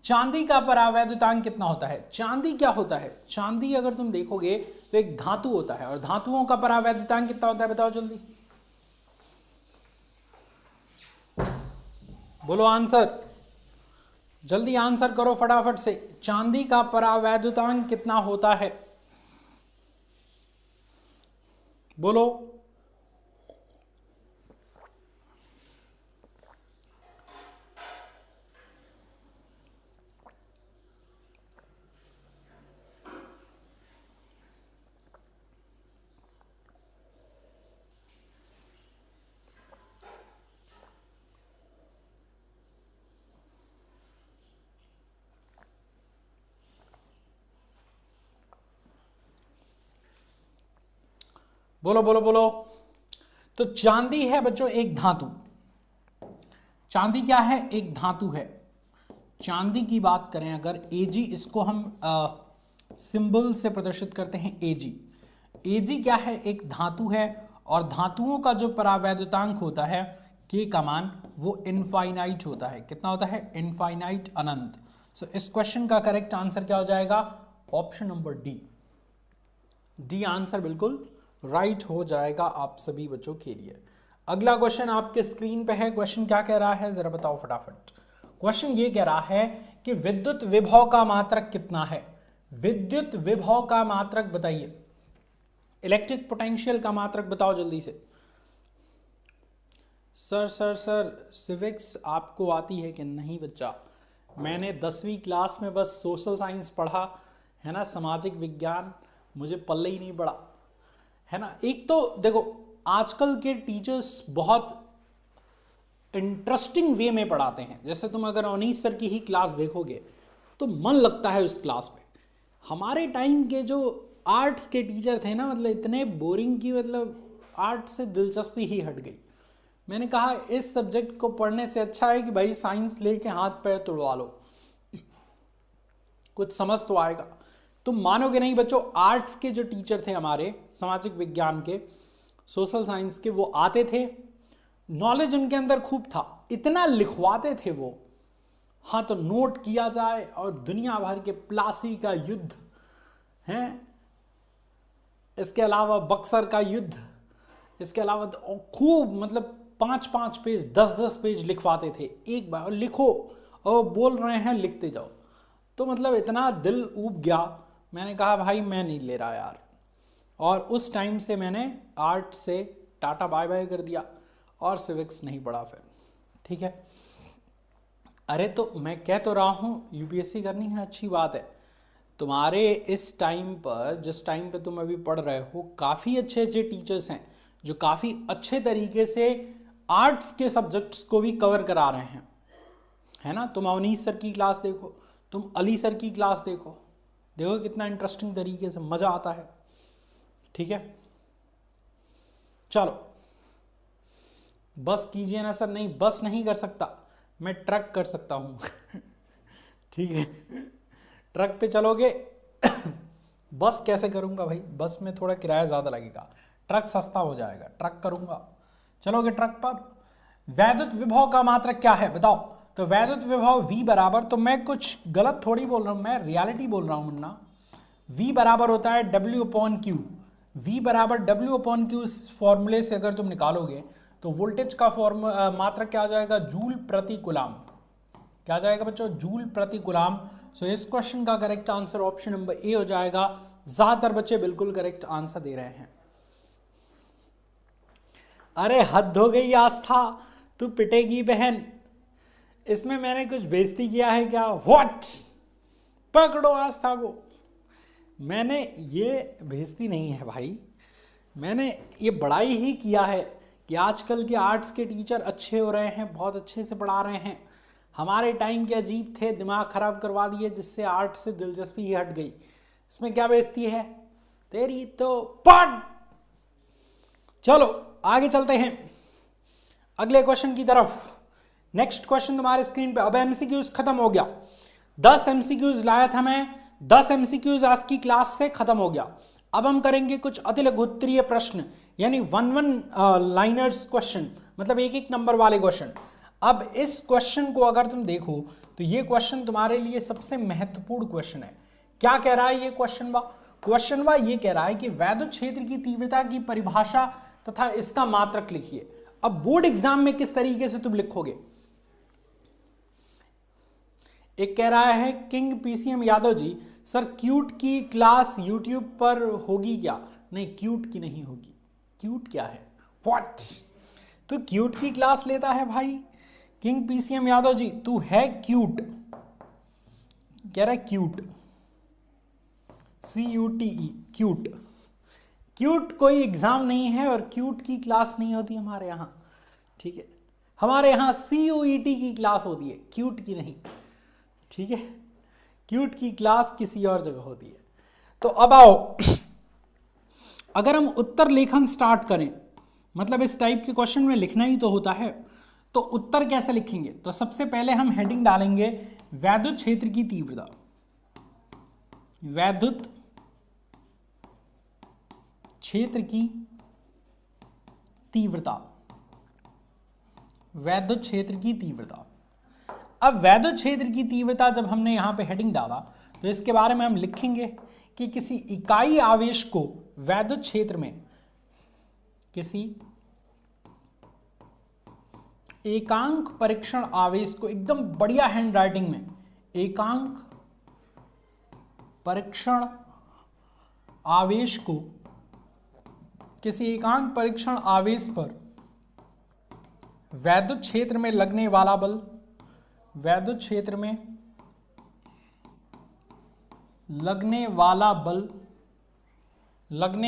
चांदी का परावैद्युतांक कितना होता है? चांदी क्या होता है? चांदी अगर तुम देखोगे तो एक धातु होता है, और धातुओं का परावैद्युतांक कितना होता है? बताओ जल्दी, बोलो आंसर, जल्दी आंसर करो फटाफट से। चांदी का परावैद्युतांक कितना होता है? बोलो। बोलो बोलो बोलो। तो चांदी है बच्चों एक धातु। चांदी क्या है? एक धातु है। चांदी की बात करें अगर, Ag, इसको हम सिंबल से प्रदर्शित करते हैं Ag। Ag क्या है? एक धातु है, और धातुओं का जो परावैद्युतांक होता है K का मान, वो इनफाइनाइट होता है। कितना होता है? इनफाइनाइट, अनंत। सो इस क्वेश्चन का करेक्ट आंसर क्या हो जाएगा? Option number D. D answer बिल्कुल राइट हो जाएगा आप सभी बच्चों के लिए। अगला क्वेश्चन आपके स्क्रीन पे है। क्वेश्चन क्या कह रहा है जरा बताओ फटाफट। क्वेश्चन ये कह रहा है कि विद्युत विभव का मात्रक कितना है? विद्युत विभव का मात्रक बताइए। इलेक्ट्रिक पोटेंशियल का मात्रक बताओ जल्दी से। सर सर सर सिविक्स आपको आती है कि नहीं बच्चा? मैंने 10वीं क्लास में बस सोशल साइंस पढ़ा है ना, सामाजिक विज्ञान मुझे पल्ले ही नहीं पड़ा है ना। एक तो देखो आजकल के टीचर्स बहुत इंटरेस्टिंग वे में पढ़ाते हैं। जैसे तुम अगर अनीस सर की ही क्लास देखोगे तो मन लगता है उस क्लास में। हमारे टाइम के जो आर्ट्स के टीचर थे ना, मतलब इतने बोरिंग की, मतलब आर्ट से दिलचस्पी ही हट गई। मैंने कहा इस सब्जेक्ट को पढ़ने से अच्छा है कि भाई साइंस लेके हाथ पैर तोड़वा लो, कुछ समझ तो आएगा। तुम मानोगे नहीं बच्चों, आर्ट्स के जो टीचर थे हमारे, सामाजिक विज्ञान के, सोशल साइंस के, वो आते थे, नॉलेज उनके अंदर खूब था, इतना लिखवाते थे वो। हाँ तो नोट किया जाए, और दुनिया भर के प्लासी का युद्ध है, इसके अलावा बक्सर का युद्ध, इसके अलावा खूब, मतलब 5-5 पेज 10-10 पेज लिखवाते थे। एक बार लिखो और बोल रहे हैं लिखते जाओ। तो मतलब इतना दिल ऊब गया, मैंने कहा भाई मैं नहीं ले रहा यार। और उस टाइम से मैंने आर्ट से टाटा बाय बाय कर दिया और सिविक्स नहीं पढ़ा फिर। ठीक है। अरे तो मैं कह तो रहा हूँ यूपीएससी करनी है, अच्छी बात है। तुम्हारे इस टाइम पर, जिस टाइम पे तुम अभी पढ़ रहे हो, काफ़ी अच्छे अच्छे टीचर्स हैं जो काफ़ी अच्छे तरीके से आर्ट्स के सब्जेक्ट्स को भी कवर करा रहे हैं, है ना। तुम अवनीश सर की क्लास देखो, तुम अली सर की क्लास देखो, देखो कितना इंटरेस्टिंग तरीके से मज़ा आता है। ठीक है, चलो बस कीजिए ना सर। नहीं, बस नहीं कर सकता, मैं ट्रक कर सकता हूँ। ठीक है, ट्रक पे चलोगे। बस कैसे करूँगा भाई? बस में थोड़ा किराया ज़्यादा लगेगा, ट्रक सस्ता हो जाएगा, ट्रक करूँगा। चलोगे ट्रक पर? वैद्युत विभव का मात्रक क्या है बताओ। तो वैद्युत विभव V बराबर, तो मैं कुछ गलत थोड़ी बोल रहा हूँ, मैं रियलिटी बोल रहा हूँ मुन्ना। V बराबर होता है W/Q। V बराबर W/Q इस फॉर्मूले से अगर तुम निकालोगे तो वोल्टेज का मात्रक क्या आ जाएगा? जूल प्रति कूलाम। क्या आ जाएगा बच्चों? जूल प्रति कूलाम। सो इस क्वेश्चन का correct answer option number A हो जाएगा। ज्यादातर बच्चे बिल्कुल करेक्ट आंसर दे रहे हैं। अरे हद हो गई आस्था, तू पिटेगी बहन। इसमें मैंने कुछ बेइज्जती किया है क्या? व्हाट? पकड़ो आस्था को। मैंने ये बेइज्जती नहीं है भाई, मैंने ये बड़ाई ही किया है कि आजकल के आर्ट्स के टीचर अच्छे हो रहे हैं, बहुत अच्छे से पढ़ा रहे हैं। हमारे टाइम के अजीब थे, दिमाग खराब करवा दिए, जिससे आर्ट से दिलचस्पी ही हट गई। इसमें क्या बेइज्जती है तेरी तो पढ़। चलो आगे चलते हैं अगले क्वेश्चन की तरफ। नेक्स्ट क्वेश्चन तुम्हारे स्क्रीन पे। अब एमसीक्यूज खत्म हो गया, 10 एमसीक्यूज लाया था मैं, 10 एमसीक्यूज आज की क्लास से खत्म हो गया। अब हम करेंगे कुछ अति लघु उत्तरीय प्रश्न, यानी 1 लाइनर्स क्वेश्चन, मतलब 1 नंबर वाले क्वेश्चन। अब इस क्वेश्चन को अगर तुम देखो तो ये क्वेश्चन तुम्हारे लिए सबसे महत्वपूर्ण क्वेश्चन है। क्या कह रहा है ये क्वेश्चन? क्वेश्चन ये कह रहा है कि वैद्युत क्षेत्र की तीव्रता की परिभाषा तथा इसका मात्रक लिखिए। अब बोर्ड एग्जाम में किस तरीके से तुम लिखोगे? एक कह रहा है king PCM Yadav ji, sir cute की क्लास यूट्यूब पर होगी क्या? नहीं, क्यूट की नहीं होगी। क्यूट क्या है? व्हाट? तू क्यूट की क्लास लेता है भाई? किंग पीसीएम यादव जी तू है क्यूट, कह रहा है क्यूट, CUTE, क्यूट। क्यूट कोई एग्जाम नहीं है और क्यूट की क्लास नहीं होती हमारे यहाँ। ठीक है, हमारे यहाँ CUET की क्लास होती है, क्यूट की नहीं। ठीक है, क्यूट की क्लास किसी और जगह होती है। तो अब आओ, अगर हम उत्तर लेखन स्टार्ट करें, मतलब इस टाइप के क्वेश्चन में लिखना ही तो होता है, तो उत्तर कैसे लिखेंगे? तो सबसे पहले हम हेडिंग डालेंगे वैद्युत क्षेत्र की तीव्रता। वैद्युत क्षेत्र की तीव्रता, वैद्युत क्षेत्र की तीव्रता। अब वैद्युत क्षेत्र की तीव्रता जब हमने यहां पे हेडिंग डाला, तो इसके बारे में हम लिखेंगे कि किसी इकाई आवेश को वैद्युत क्षेत्र में, किसी एकांक परीक्षण आवेश को, एकदम बढ़िया हैंड राइटिंग में, एकांक परीक्षण आवेश को, किसी एकांक परीक्षण आवेश पर वैद्युत क्षेत्र में लगने वाला बल, वैद्युत क्षेत्र में लगने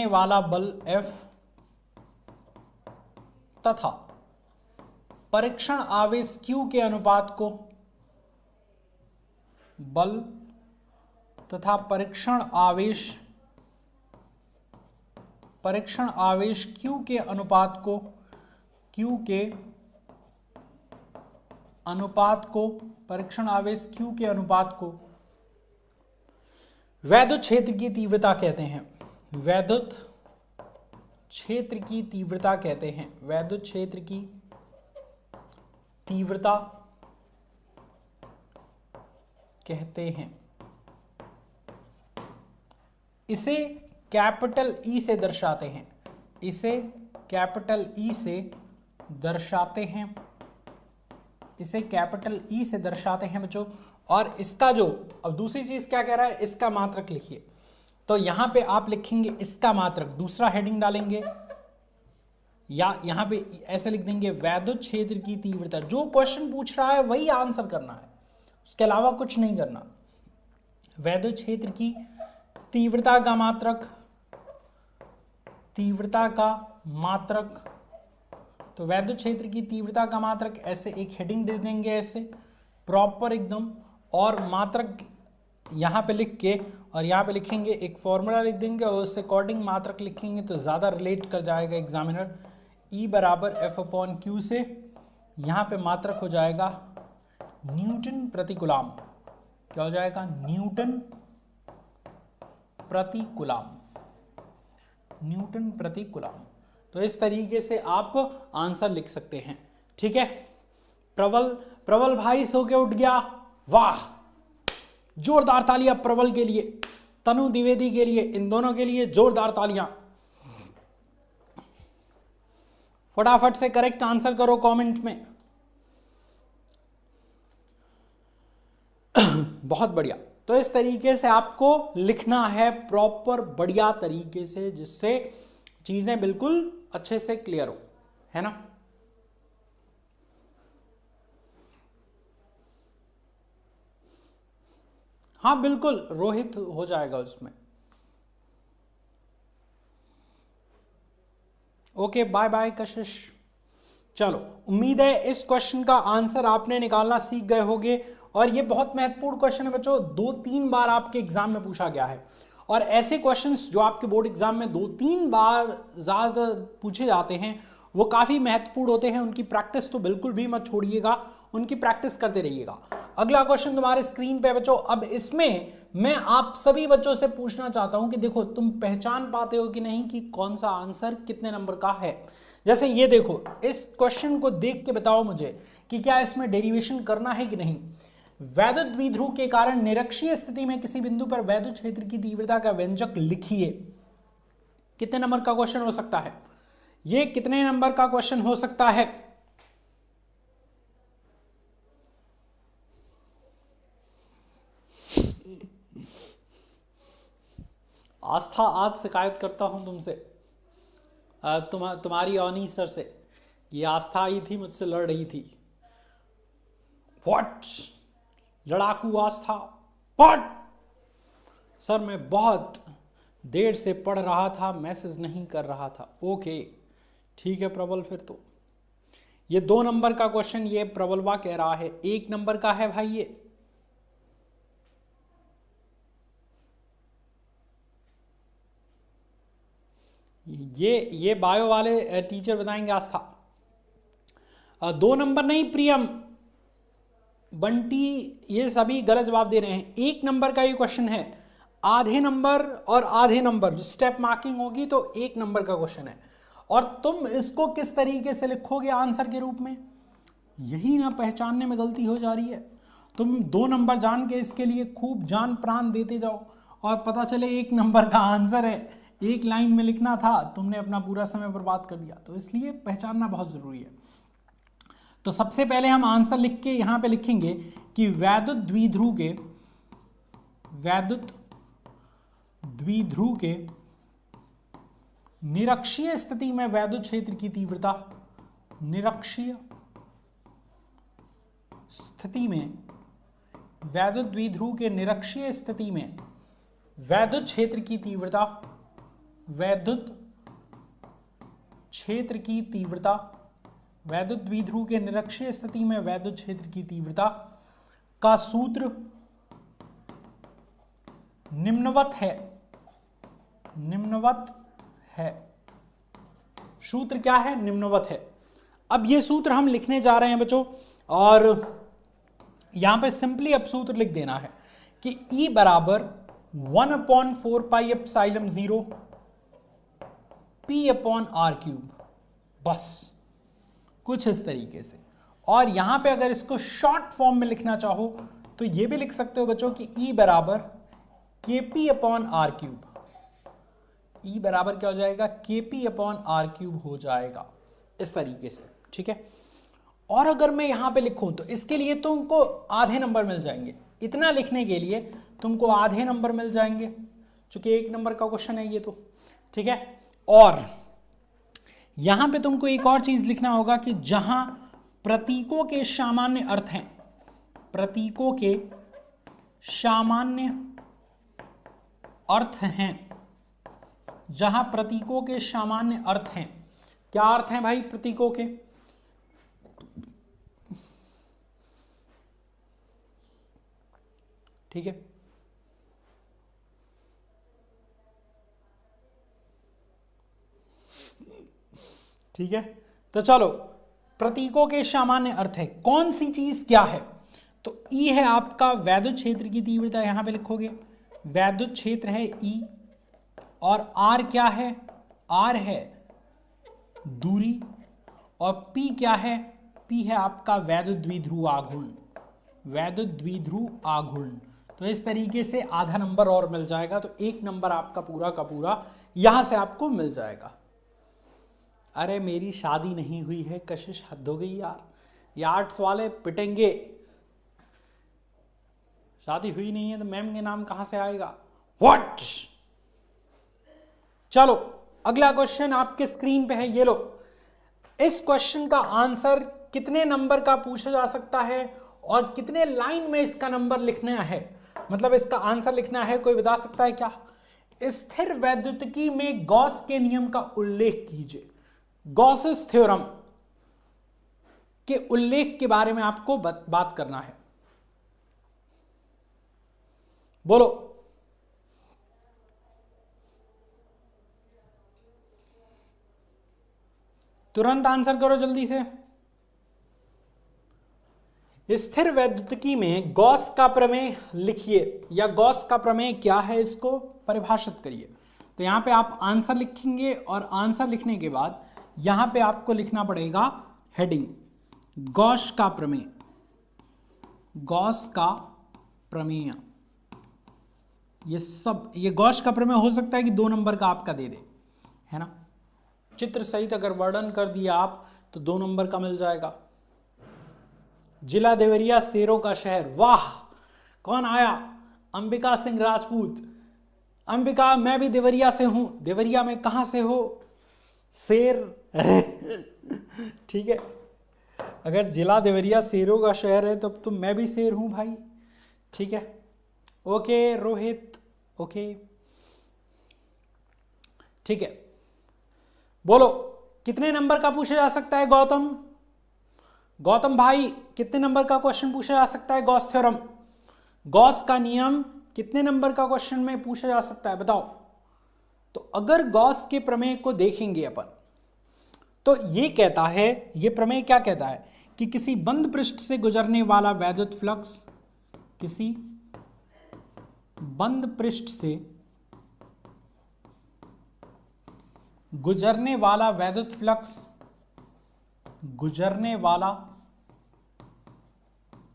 वाला बल F तथा परीक्षण आवेश Q के अनुपात को, बल तथा परीक्षण आवेश Q के अनुपात को, परीक्षण आवेश Q के अनुपात को वैद्युत क्षेत्र की तीव्रता कहते हैं। वैद्युत क्षेत्र की तीव्रता कहते हैं। वैद्युत क्षेत्र की तीव्रता कहते हैं। इसे कैपिटल ई से दर्शाते हैं। इसे कैपिटल ई से दर्शाते हैं। इसे कैपिटल ई से दर्शाते हैं बच्चों। और इसका जो, अब दूसरी चीज क्या कह रहा है, इसका मात्रक लिखिए। तो यहां पे आप लिखेंगे इसका मात्रक, दूसरा हेडिंग डालेंगे, या यहां पे ऐसे लिख देंगे वैद्युत क्षेत्र की तीव्रता। जो क्वेश्चन पूछ रहा है वही आंसर करना है, उसके अलावा कुछ नहीं करना। वैद्युत क्षेत्र की तीव्रता का मात्रक, तीव्रता का मात्रक, तो वैद्युत क्षेत्र की तीव्रता का मात्रक, ऐसे एक हेडिंग दे देंगे ऐसे प्रॉपर एकदम, और मात्रक यहाँ पे लिख के, और यहाँ पे लिखेंगे एक फॉर्मूला लिख देंगे, और उससे अकॉर्डिंग मात्रक लिखेंगे तो ज़्यादा रिलेट कर जाएगा एग्जामिनर। E बराबर F/Q से यहाँ पे मात्रक हो जाएगा न्यूटन प्रति कूलम। क्या हो जाएगा? न्यूटन प्रति कूलम, न्यूटन प्रति कूलम। तो इस तरीके से आप आंसर लिख सकते हैं। ठीक है, प्रबल भाई सो के उठ गया, वाह, जोरदार तालियां प्रबल के लिए, तनु द्विवेदी के लिए, इन दोनों के लिए जोरदार तालियां। फटाफट से करेक्ट आंसर करो कमेंट में। बहुत बढ़िया। तो इस तरीके से आपको लिखना है प्रॉपर बढ़िया तरीके से, जिससे चीजें बिल्कुल अच्छे से क्लियर हो, है ना। हाँ बिल्कुल, रोहित हो जाएगा उसमें। ओके, बाय बाय कशिश। चलो, उम्मीद है इस क्वेश्चन का आंसर आपने निकालना सीख गए होंगे। और ये बहुत महत्वपूर्ण क्वेश्चन है बच्चों, 2-3 बार आपके एग्जाम में पूछा गया है। और ऐसे क्वेश्चंस जो आपके बोर्ड एग्जाम में 2-3 बार ज्यादा पूछे जाते हैं, वो काफी महत्वपूर्ण होते हैं। उनकी प्रैक्टिस तो बिल्कुल भी मत छोड़िएगा, उनकी प्रैक्टिस करते रहिएगा। अगला क्वेश्चन तुम्हारे स्क्रीन पे है बच्चों। अब इसमें मैं आप सभी बच्चों से पूछना चाहता हूं कि देखो, तुम पहचान पाते हो कि नहीं कि कौन सा आंसर कितने नंबर का है। जैसे ये देखो, इस क्वेश्चन को देख के बताओ मुझे कि क्या इसमें डेरिवेशन करना है कि नहीं। वैद्युत द्विध्रुव के कारण निरक्षीय स्थिति में किसी बिंदु पर वैद्युत क्षेत्र की तीव्रता का व्यंजक लिखिए। कितने नंबर का क्वेश्चन हो सकता है ये? कितने नंबर का क्वेश्चन हो सकता है? आस्था, आज शिकायत करता हूं तुमसे, तुम्हारी अवनी सर से। ये आस्था आई थी, मुझसे लड़ रही थी। व्हाट, लड़ाकू आस्था, व्हाट। सर मैं बहुत देर से पढ़ रहा था, मैसेज नहीं कर रहा था। ओके ठीक है प्रबल, फिर तो ये 2 नंबर का क्वेश्चन ये प्रबलवा कह रहा है 1 नंबर का है भाई। ये बायो वाले टीचर बताएंगे आस्था। 2 नंबर नहीं प्रियम, बंटी, ये सभी गलत जवाब दे रहे हैं। 1 नंबर का ये क्वेश्चन है, आधे नंबर और आधे नंबर स्टेप मार्किंग होगी तो 1 नंबर का क्वेश्चन है। और तुम इसको किस तरीके से लिखोगे आंसर के रूप में, यही ना पहचानने में गलती हो जा रही है। तुम 2 नंबर जान के इसके लिए खूब जान प्राण देते जाओ और पता चले 1 नंबर का आंसर है, 1 लाइन में लिखना था, तुमने अपना पूरा समय बर्बाद कर दिया। तो इसलिए पहचानना बहुत जरूरी है। तो सबसे पहले हम आंसर लिख के यहां पे लिखेंगे कि वैद्युत द्विध्रुव के निरक्षीय स्थिति में वैद्युत क्षेत्र की तीव्रता, निरक्षीय स्थिति में वैद्युत द्विध्रुव के निरक्षीय स्थिति में वैद्युत क्षेत्र की तीव्रता, वैद्युत क्षेत्र की तीव्रता, वैद्युत द्विध्रुव के निरक्षीय स्थिति में वैद्युत क्षेत्र की तीव्रता का सूत्र निम्नवत है। निम्नवत है, सूत्र क्या है, निम्नवत है। अब ये सूत्र हम लिखने जा रहे हैं बच्चों, और यहां पे सिंपली अब सूत्र लिख देना है कि E बराबर 1/4 पाई एप्सिलॉन 0 P/r³, बस कुछ इस तरीके से। और यहां पे अगर इसको शॉर्ट फॉर्म में लिखना चाहो तो ये भी लिख सकते हो बच्चों कि E बराबर Kp/r³। E बराबर क्या हो जाएगा, Kp/r³ हो जाएगा इस तरीके से, ठीक है। और अगर मैं यहां पे लिखूं तो इसके लिए तुमको आधे नंबर मिल जाएंगे। इतना लिखने के लिए तुमको आधे नंबर मिल जाएंगे, चूंकि 1 नंबर का क्वेश्चन है ये तो, ठीक है। और यहां पे तुमको एक और चीज लिखना होगा कि जहां प्रतीकों के सामान्य अर्थ हैं, प्रतीकों के सामान्य अर्थ हैं, जहां प्रतीकों के सामान्य अर्थ हैं। क्या अर्थ हैं भाई प्रतीकों के, ठीक है। ठीक है, तो चलो प्रतीकों के सामान्य अर्थ है, कौन सी चीज क्या है। तो ई है आपका वैद्युत क्षेत्र की तीव्रता, यहां पे लिखोगे वैद्युत क्षेत्र है ई, और आर क्या है, आर है दूरी, और पी क्या है, पी है आपका वैद्युत द्विध्रुव आघूर्ण, वैद्युत द्विध्रुव आघूर्ण। तो इस तरीके से आधा नंबर और मिल जाएगा, तो 1 नंबर आपका पूरा का पूरा यहां से आपको मिल जाएगा। अरे मेरी शादी नहीं हुई है, कशिश हद हो गई यार, ये आर्ट्स वाले पिटेंगे। शादी हुई नहीं है तो मैम के नाम कहां से आएगा, व्हाट। चलो अगला क्वेश्चन आपके स्क्रीन पे है, ये लो। इस क्वेश्चन का आंसर कितने नंबर का पूछा जा सकता है और कितने लाइन में इसका नंबर लिखना है, मतलब इसका आंसर लिखना है, कोई बता सकता है क्या। स्थिर वैद्युतिकी में गॉस के नियम का उल्लेख कीजिए। गॉसेस थ्योरम के उल्लेख के बारे में आपको बात करना है, बोलो। तुरंत आंसर करो जल्दी से। स्थिर वैद्युतिकी में गॉस का प्रमेय लिखिए, या गॉस का प्रमेय क्या है इसको परिभाषित करिए। तो यहां पे आप आंसर लिखेंगे, और आंसर लिखने के बाद यहां पे आपको लिखना पड़ेगा हेडिंग गॉस का प्रमेय, गॉस का प्रमेय। ये सब, ये गॉस का प्रमेय हो सकता है कि 2 नंबर का आपका दे दे, है ना। चित्र सहित अगर वर्णन कर दिया आप तो 2 नंबर का मिल जाएगा। जिला देवरिया शेरों का शहर, वाह कौन आया, अंबिका सिंह राजपूत। अंबिका मैं भी देवरिया से हूं। देवरिया में कहां से हो, शेर। ठीक है, अगर जिला देवरिया शेरों का शहर है तब तो मैं भी शेर हूं भाई, ठीक है। ओके रोहित, ओके ठीक है। बोलो कितने नंबर का पूछा जा सकता है गौतम, गौतम भाई कितने नंबर का क्वेश्चन पूछा जा सकता है गॉस थ्योरम, गॉस का नियम कितने नंबर का क्वेश्चन में पूछा जा सकता है बताओ। तो अगर गॉस के प्रमेय को देखेंगे अपन, तो ये कहता है, ये प्रमेय क्या कहता है कि किसी बंद पृष्ठ से गुजरने वाला वैद्युत फ्लक्स, किसी बंद पृष्ठ से गुजरने वाला वैद्युत फ्लक्स, गुजरने वाला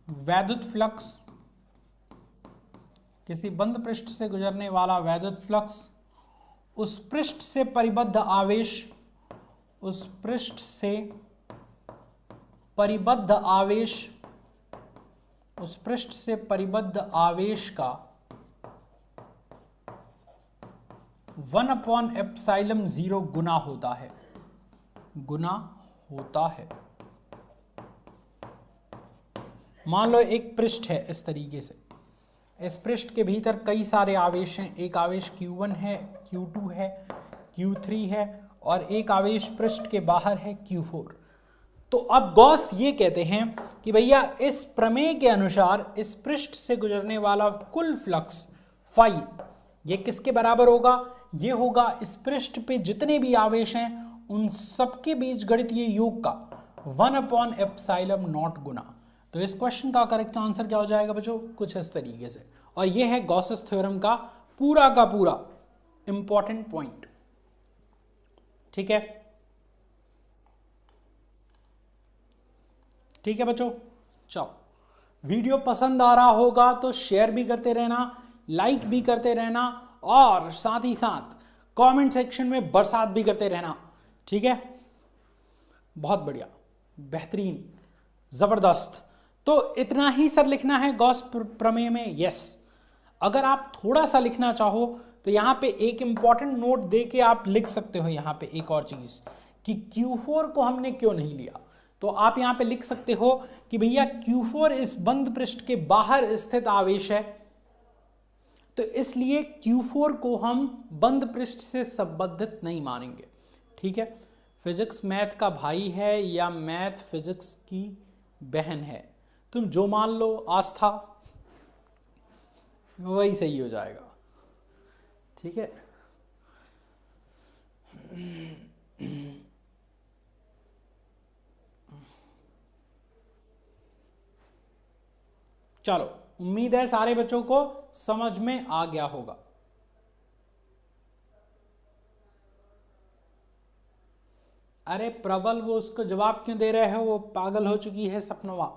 वैद्युत फ्लक्स, किसी बंद पृष्ठ से गुजरने वाला वैद्युत फ्लक्स उस पृष्ठ से परिबद्ध आवेश, उस पृष्ठ से परिबद्ध आवेश, उस पृष्ठ से परिबद्ध आवेश का 1/ε0 गुना होता है, गुना होता है। मान लो एक पृष्ठ है इस तरीके से, इस पृष्ठ के भीतर कई सारे आवेश हैं, एक आवेश Q1 है, Q2 है, Q3 है और एक आवेश पृष्ठ के बाहर है Q4। तो अब गॉस ये कहते हैं कि भैया इस प्रमेय के अनुसार इस पृष्ठ से गुजरने वाला कुल फ्लक्स फाई ये किसके बराबर होगा, ये होगा इस पृष्ठ पे जितने भी आवेश हैं उन सबके बीच गणितीय योग का 1/ε0 गुना। तो इस क्वेश्चन का करेक्ट आंसर क्या हो जाएगा बच्चों, कुछ इस तरीके से। और ये है गॉसेस थ्योरम का पूरा इंपॉर्टेंट पॉइंट। ठीक है, ठीक है बच्चों, चलो वीडियो पसंद आ रहा होगा तो शेयर भी करते रहना, लाइक भी करते रहना और साथ ही साथ कमेंट सेक्शन में बरसात भी करते रहना। ठीक है, बहुत बढ़िया, बेहतरीन, जबरदस्त। तो इतना ही सर लिखना है गॉस प्रमेय में। यस, अगर आप थोड़ा सा लिखना चाहो तो यहां पे एक इंपॉर्टेंट नोट दे के आप लिख सकते हो। यहां पे एक और चीज कि Q4 को हमने क्यों नहीं लिया, तो आप यहां पे लिख सकते हो कि भैया Q4 इस बंद पृष्ठ के बाहर स्थित आवेश है, तो इसलिए Q4 को हम बंद पृष्ठ से संबंधित नहीं मानेंगे। ठीक है, फिजिक्स मैथ का भाई है या मैथ फिजिक्स की बहन है, तुम जो मान लो, आस्था वही सही हो जाएगा। ठीक है, चलो उम्मीद है सारे बच्चों को समझ में आ गया होगा। अरे प्रबल, वो उसको जवाब क्यों दे रहे हो, वो पागल हो चुकी है सपनवा,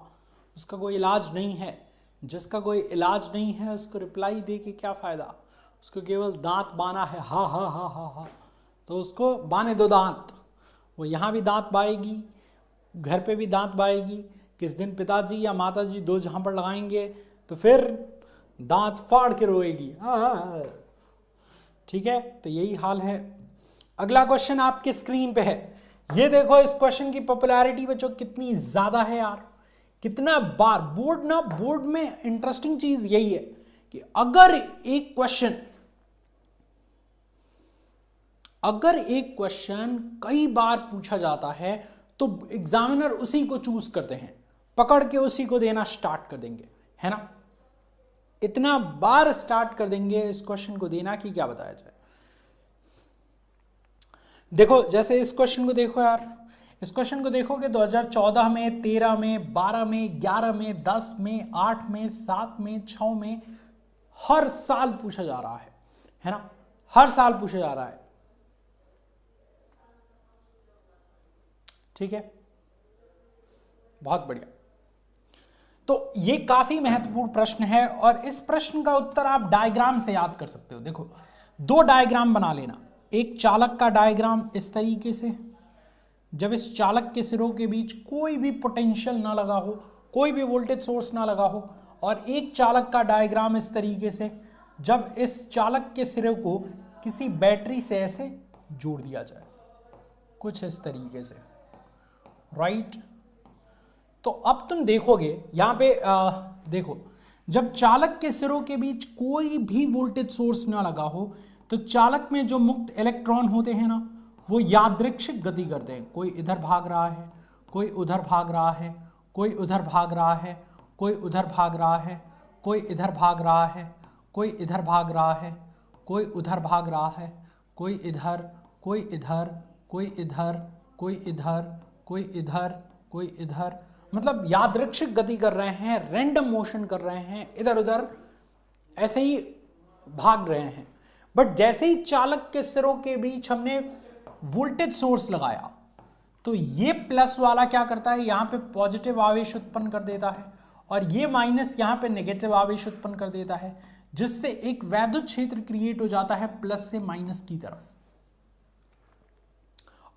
उसका कोई इलाज नहीं है। जिसका कोई इलाज नहीं है उसको रिप्लाई दे के क्या फायदा, उसको केवल दांत बाना है, हा हा हा हा हा, तो उसको बाने दो दांत। वो यहाँ भी दांत बाएगी, घर पे भी दांत बाएगी, किस दिन पिताजी या माताजी दो जहाँ पर लगाएंगे तो फिर दांत फाड़ के रोएगी। ठीक है, तो यही हाल है। अगला क्वेश्चन आपके स्क्रीन पे है, ये देखो इस क्वेश्चन की पॉपुलैरिटी बच्चों कितनी ज्यादा है यार, कितना बार बोर्ड में इंटरेस्टिंग चीज यही है कि अगर एक क्वेश्चन कई बार पूछा जाता है तो एग्जामिनर उसी को चूज करते हैं, पकड़ के उसी को देना स्टार्ट कर देंगे, है ना। इतना बार स्टार्ट कर देंगे इस क्वेश्चन को देना कि क्या बताया जाए। देखो जैसे इस क्वेश्चन को देखो यार, इस क्वेश्चन को देखोगे 2014 में, 13 में, 12 में, 11 में, 10 में, 8 में, 7 में, 6 में, हर साल पूछा जा रहा है ना, हर साल पूछा जा रहा है। ठीक है, बहुत बढ़िया। तो ये काफी महत्वपूर्ण प्रश्न है और इस प्रश्न का उत्तर आप डायग्राम से याद कर सकते हो। देखो दो डायग्राम बना लेना, एक चालक का डायग्राम इस तरीके से, जब इस चालक के सिरों के बीच कोई भी पोटेंशियल ना लगा हो, कोई भी वोल्टेज सोर्स ना लगा हो, और एक चालक का डायग्राम इस तरीके से जब इस चालक के सिरे को किसी बैटरी से ऐसे जोड़ दिया जाए, कुछ इस तरीके से, राइट। तो अब तुम देखोगे यहां पे देखो, जब चालक के सिरों के बीच कोई भी वोल्टेज सोर्स ना लगा हो तो चालक में जो मुक्त इलेक्ट्रॉन होते हैं ना, वो यादृच्छिक गति करते हैं। कोई इधर भाग रहा है, कोई उधर भाग रहा है, कोई उधर भाग रहा है, कोई उधर भाग रहा है, कोई इधर भाग रहा है, कोई इधर भाग रहा है, कोई उधर भाग रहा है, कोई इधर, कोई इधर, कोई इधर, कोई इधर, कोई इधर, कोई इधर, मतलब यादृच्छिक गति कर रहे हैं, रैंडम मोशन कर रहे हैं, इधर उधर ऐसे ही भाग रहे हैं। बट जैसे ही चालक के सिरों के बीच हमने वोल्टेज सोर्स लगाया तो ये प्लस वाला क्या करता है, यहां पे पॉजिटिव आवेश उत्पन्न कर देता है और ये माइनस यहां पे नेगेटिव आवेश उत्पन्न कर देता है, जिससे एक वैद्युत क्षेत्र क्रिएट हो जाता है प्लस से माइनस की तरफ।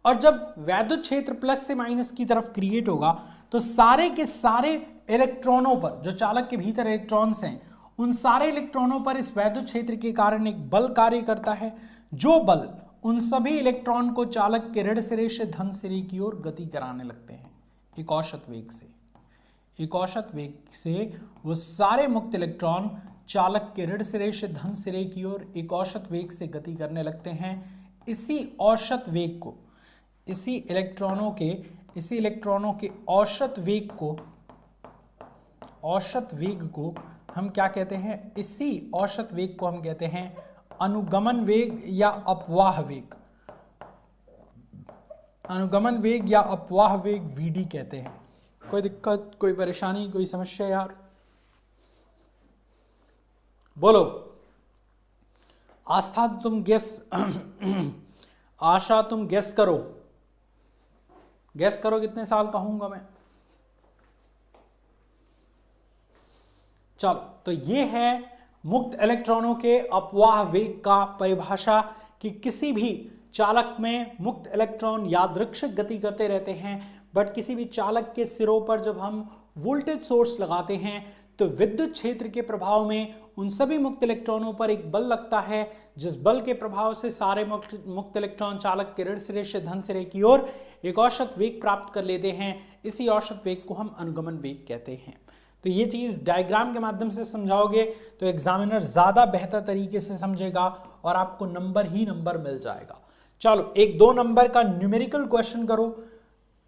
और जब वैद्युत क्षेत्र प्लस से माइनस की तरफ क्रिएट होगा तो सारे के सारे इलेक्ट्रॉनों पर, जो चालक के भीतर इलेक्ट्रॉन्स हैं, उन सारे इलेक्ट्रॉनों पर इस वैद्युत क्षेत्र के कारण एक बल कार्य करता है, जो बल उन सभी इलेक्ट्रॉन को चालक के ऋण सिरे से धन सिरे की ओर गति कराने लगते हैं एक औसत वेग से। एक औसत वेग से वो सारे मुक्त इलेक्ट्रॉन चालक के ऋण सिरे से धन सिरे की ओर एक औसत वेग से गति करने लगते हैं। इसी औसत वेग को, इसी इलेक्ट्रॉनों के औसत वेग को हम क्या कहते हैं, इसी औसत वेग को हम कहते हैं अनुगमन वेग या अपवाह वेग। अनुगमन वेग या अपवाह वेग वीडी कहते हैं। कोई दिक्कत, कोई परेशानी, कोई समस्या यार? बोलो। आस्था तुम गेस आशा तुम गेस करो, कितने साल का हूंगा मैं। चलो, तो ये है मुक्त इलेक्ट्रॉनों के अपवाह वेग का परिभाषा कि किसी भी चालक में मुक्त इलेक्ट्रॉन यादृच्छिक गति करते रहते हैं, बट किसी भी चालक के सिरों पर जब हम वोल्टेज सोर्स लगाते हैं तो विद्युत क्षेत्र के प्रभाव में उन सभी मुक्त इलेक्ट्रॉनों पर एक बल लगता है, जिस बल के प्रभाव से सारे मुक्त इलेक्ट्रॉन चालक के ऋण सिरे से धन सिरे की ओर एक औसत वेग प्राप्त कर लेते हैं। इसी औसत वेग को हम अनुगमन वेग कहते हैं। तो ये चीज डायग्राम के माध्यम से समझाओगे तो एग्जामिनर ज्यादा बेहतर तरीके से समझेगा और आपको नंबर ही नंबर मिल जाएगा। चलो, एक 2 नंबर का न्यूमेरिकल क्वेश्चन करो।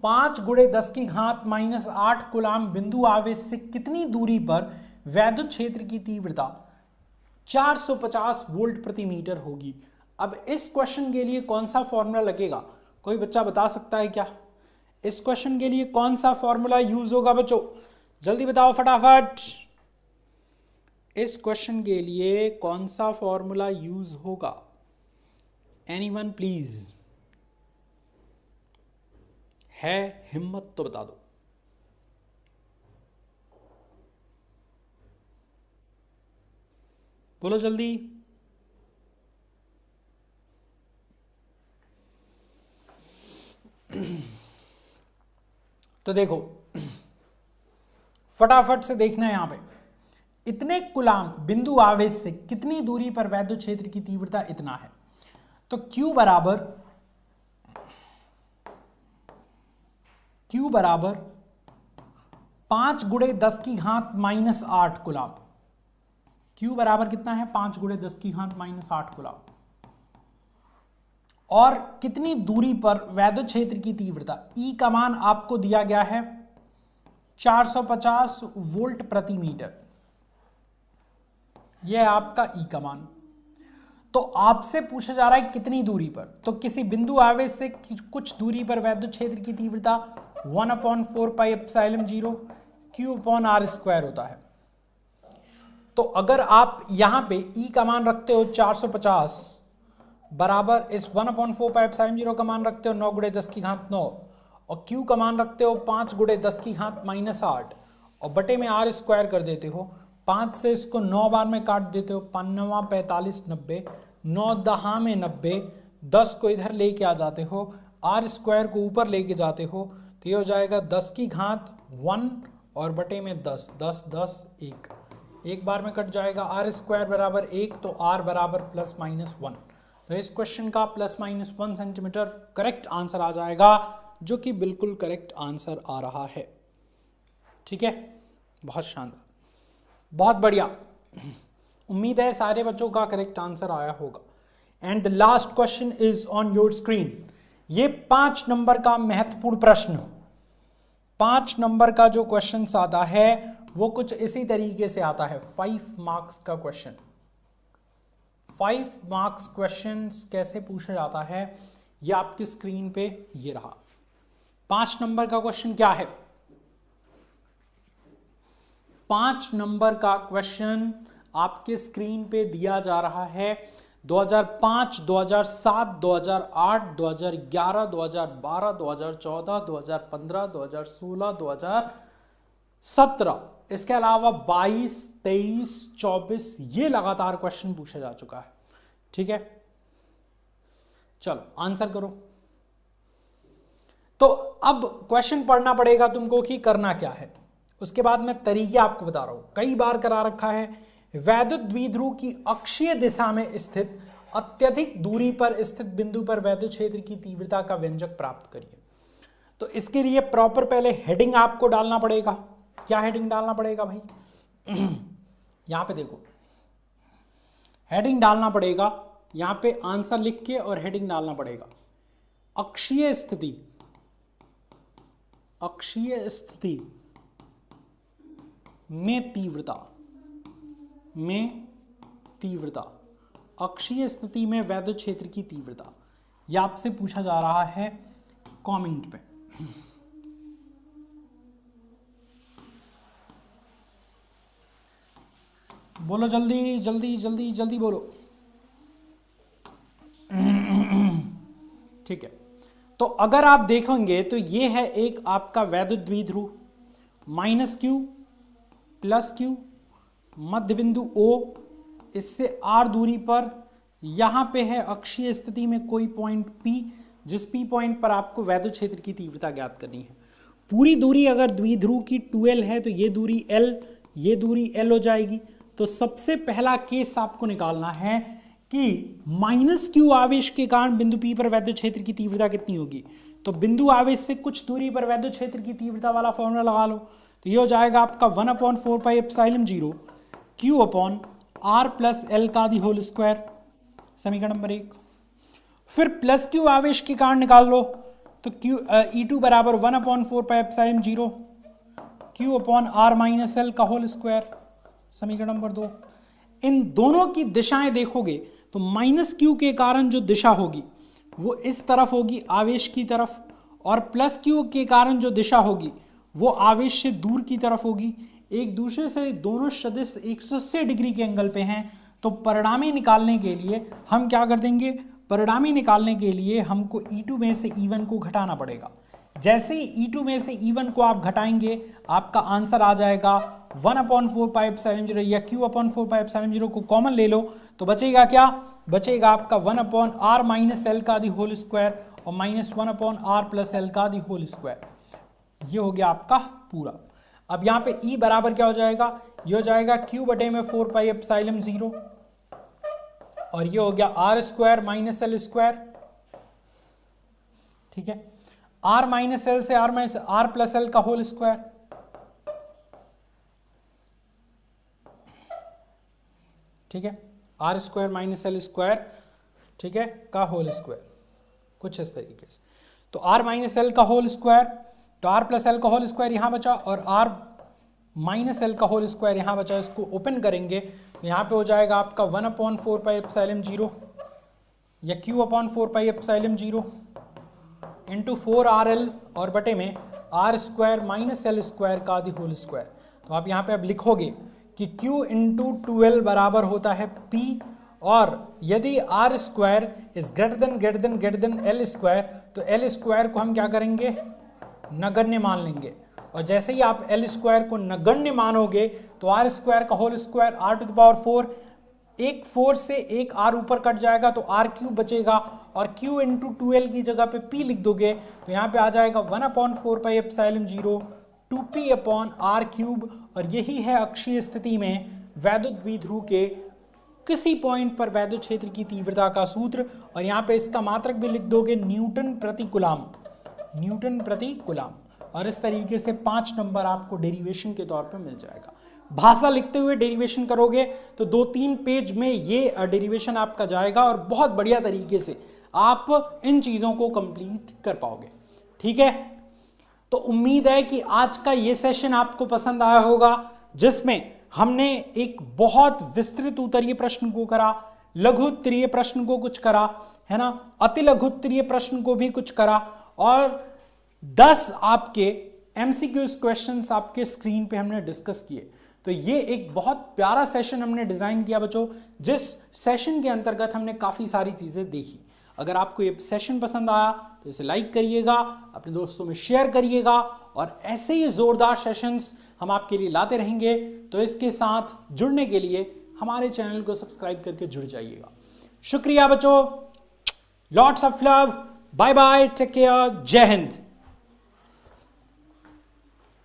5 × 10⁻⁸ कूलाम बिंदु आवेश से कितनी दूरी पर वैद्युत क्षेत्र की तीव्रता 450 वोल्ट प्रति मीटर होगी? अब इस क्वेश्चन के लिए कौन सा फॉर्मूला लगेगा, कोई बच्चा बता सकता है क्या? इस क्वेश्चन के लिए कौन सा फॉर्मूला यूज होगा बच्चों? जल्दी बताओ फटाफट। इस क्वेश्चन के लिए कौन सा फॉर्मूला यूज होगा? एनीवन प्लीज, है हिम्मत तो बता दो। बोलो जल्दी। तो देखो, फटाफट से देखना है यहां पे, इतने कूलाम बिंदु आवेश से कितनी दूरी पर वैद्युत क्षेत्र की तीव्रता इतना है। तो Q बराबर 5 × 10⁻⁸ कूलाम। Q बराबर कितना है? 5 × 10⁻⁸ कूलाम। और कितनी दूरी पर वैद्युत क्षेत्र की तीव्रता, E का मान आपको दिया गया है 450 वोल्ट प्रति मीटर, यह आपका E का मान। तो आपसे पूछा जा रहा है कितनी दूरी पर, तो किसी बिंदु आवेश से कुछ दूरी पर वैद्युत क्षेत्र की तीव्रता 1/4πε0 Q/r² होता है। तो अगर आप यहां पे E का मान रखते हो 450 बराबर इस 1/4πε0 का मान रखते हो 9 × 10⁹ और Q का मान रखते हो 5 × 10⁻⁸ और बटे में r² कर देते हो। 5 से इसको 9 बार में काट देते हो, 5×9 = 45, 90, 9×10 = 90, 10 को इधर लेके आ जाते हो, r² को ऊपर लेके जाते हो, तो ये हो जाएगा 10⁻1 और बटे में 10, 10, 10, 1, एक बार में कट जाएगा। r² बराबर 1, तो r बराबर ±1। तो इस क्वेश्चन का ±1 सेंटीमीटर करेक्ट आंसर आ जाएगा, जो कि बिल्कुल करेक्ट आंसर आ रहा है। ठीक है, बहुत शानदार, बहुत बढ़िया। उम्मीद है सारे बच्चों का करेक्ट आंसर आया होगा। And the last question is on your screen. ये 5 नंबर का महत्वपूर्ण प्रश्न, 5 नंबर का जो क्वेश्चन आता है वो कुछ इसी तरीके से आता है। 5 मार्क्स का क्वेश्चन, 5 मार्क्स क्वेश्चन कैसे पूछा जाता है, ये आपकी स्क्रीन पे ये रहा। 5 नंबर का क्वेश्चन क्या है? 5 नंबर का क्वेश्चन आपके स्क्रीन पे दिया जा रहा है। 2005, 2007, 2008, 2011, 2012, 2014, 2015, 2016, 2017, इसके अलावा 22, 23, 24 ये लगातार क्वेश्चन पूछा जा चुका है। ठीक है, चलो आंसर करो। तो अब क्वेश्चन पढ़ना पड़ेगा तुमको कि करना क्या है, उसके बाद मैं तरीके आपको बता रहा हूं। कई बार करा रखा है, वैद्युत द्विध्रुव की अक्षीय दिशा में स्थित अत्यधिक दूरी पर स्थित बिंदु पर वैद्युत क्षेत्र की तीव्रता का व्यंजक प्राप्त करिए। तो इसके लिए प्रॉपर पहले हेडिंग आपको डालना पड़ेगा। क्या हेडिंग डालना पड़ेगा भाई? यहां पे देखो, हेडिंग डालना पड़ेगा, यहां पे आंसर लिख के और हेडिंग डालना पड़ेगा। अक्षीय स्थिति, अक्षीय स्थिति में तीव्रता, में तीव्रता, अक्षीय स्थिति में वैद्युत क्षेत्र की तीव्रता, यह आपसे पूछा जा रहा है कमेंट पे। बोलो जल्दी जल्दी जल्दी जल्दी बोलो। ठीक है, तो अगर आप देखेंगे तो ये है एक आपका वैद्युत द्विध्रुव, -q +q, मध्य बिंदु O, इससे r दूरी पर यहां पे है अक्षीय स्थिति में कोई पॉइंट P, जिस P पॉइंट पर आपको वैद्युत क्षेत्र की तीव्रता ज्ञात करनी है। पूरी दूरी अगर द्विध्रुव की 2l है तो ये दूरी l, ये दूरी l हो जाएगी। तो सबसे पहला केस आपको निकालना है कि -q आवेश के कारण बिंदु P पर वैद्युत क्षेत्र की तीव्रता कितनी होगी। तो बिंदु आवेश से कुछ दूरी पर वैद्युत क्षेत्र की तीव्रता वाला फॉर्मूला लगा लो। तो ये हो जाएगा आपका 1/4πε0 Q/r+l का दी होल स्क्वायर, समीकरण नंबर 1। फिर +q आवेश के कारण निकाल लो, तो E2 बराबर 1/4πε0 Q/r-l का होल स्क्वायर, समीकरण नंबर 2। इन दोनों की दिशाएं देखोगे तो -q के कारण जो दिशा होगी वो इस तरफ होगी, आवेश की तरफ, और +q के कारण जो दिशा होगी वो आवेश से दूर की तरफ होगी। एक दूसरे से दोनों सदिश 180 डिग्री के एंगल पे हैं। तो परिणामी निकालने के लिए हम क्या कर देंगे? परिणामी निकालने के लिए हमको E2 में से E1 को घटाना पड़ेगा। जैसे ही E2 में से E1 को आप घटाएंगे आपका आंसर आ जाएगा 1/4πε0, या Q/4πε0 को कॉमन ले लो तो बचेगा क्या? बचेगा आपका 1/r-l का दी होल स्क्वायर और -1/r+l का दी होल स्क्वायर। ये हो गया आपका पूरा। अब यहाँ पे E बराबर क्या हो जाएगा? ये हो जाएगा Q/4πε0, और ये हो गया r² - l²। ठीक है, r-l से r+l का होल स्क्वायर। ठीक है, r² - l², ठीक है, का होल स्क्वायर, कुछ इस तरीके से। तो r-l का होल स्क्वायर, तो r+l का होल स्क्वायर यहां बचा, और r-l का होल स्क्वायर यहां बचा। इसको ओपन करेंगे तो यहां पे हो जाएगा आपका 1/4πε0 या Q/4πε0 इंटू 4rl और बटे में r² - l² का दी होल स्क्वायर। तो आप यहाँ पे अब लिखोगे कि Q इंटू 2l बराबर होता है P, और यदि r² is greater than l², तो l² को हम क्या करेंगे? नगण्य मान लेंगे। और जैसे ही आप l² को नगण्य मानोगे तो r² का होल स्क्वायर r⁴, एक 4 से एक r ऊपर कट जाएगा तो r³ बचेगा, और Q इंटू 2l की जगह पे P लिख दोगे तो यहाँ पे आ जाएगा 1/4πε0 2P/r³। और यही है अक्षीय स्थिति में वैद्युत द्विध्रुव के किसी पॉइंट पर वैद्युत क्षेत्र की तीव्रता का सूत्र। और यहाँ पे इसका मात्रक भी लिख दोगे न्यूटन प्रति कूलाम, न्यूटन प्रति कूलाम। और इस तरीके से 5 नंबर आपको डेरिवेशन के तौर पे मिल जाएगा। भाषा लिखते हुए डेरिवेशन करोगे तो 2-3 पेज में ये डेरिवेशन आपका जाएगा, और बहुत बढ़िया तरीके से आप इन चीजों को कंप्लीट कर पाओगे। ठीक है, तो उम्मीद है कि आज का ये सेशन आपको पसंद आया होगा, जिसमें हमने एक बहुत विस्तृत उत्तरीय प्रश्न को करा, लघु उत्तरीय प्रश्न को कुछ करा, है ना, अति लघु उत्तरीय प्रश्न को भी कुछ करा, और 10 आपके एमसीक्यूज क्वेश्चंस आपके स्क्रीन पे हमने डिस्कस किए। तो ये एक बहुत प्यारा सेशन हमने डिजाइन किया बच्चों, जिस सेशन के अंतर्गत हमने काफी सारी चीजें देखी। अगर आपको ये सेशन पसंद आया तो इसे लाइक करिएगा, अपने दोस्तों में शेयर करिएगा, और ऐसे ही जोरदार सेशंस हम आपके लिए लाते रहेंगे। तो इसके साथ जुड़ने के लिए हमारे चैनल को सब्सक्राइब करके जुड़ जाइएगा। शुक्रिया बच्चों, lots of love, bye bye, take care, जय हिंद।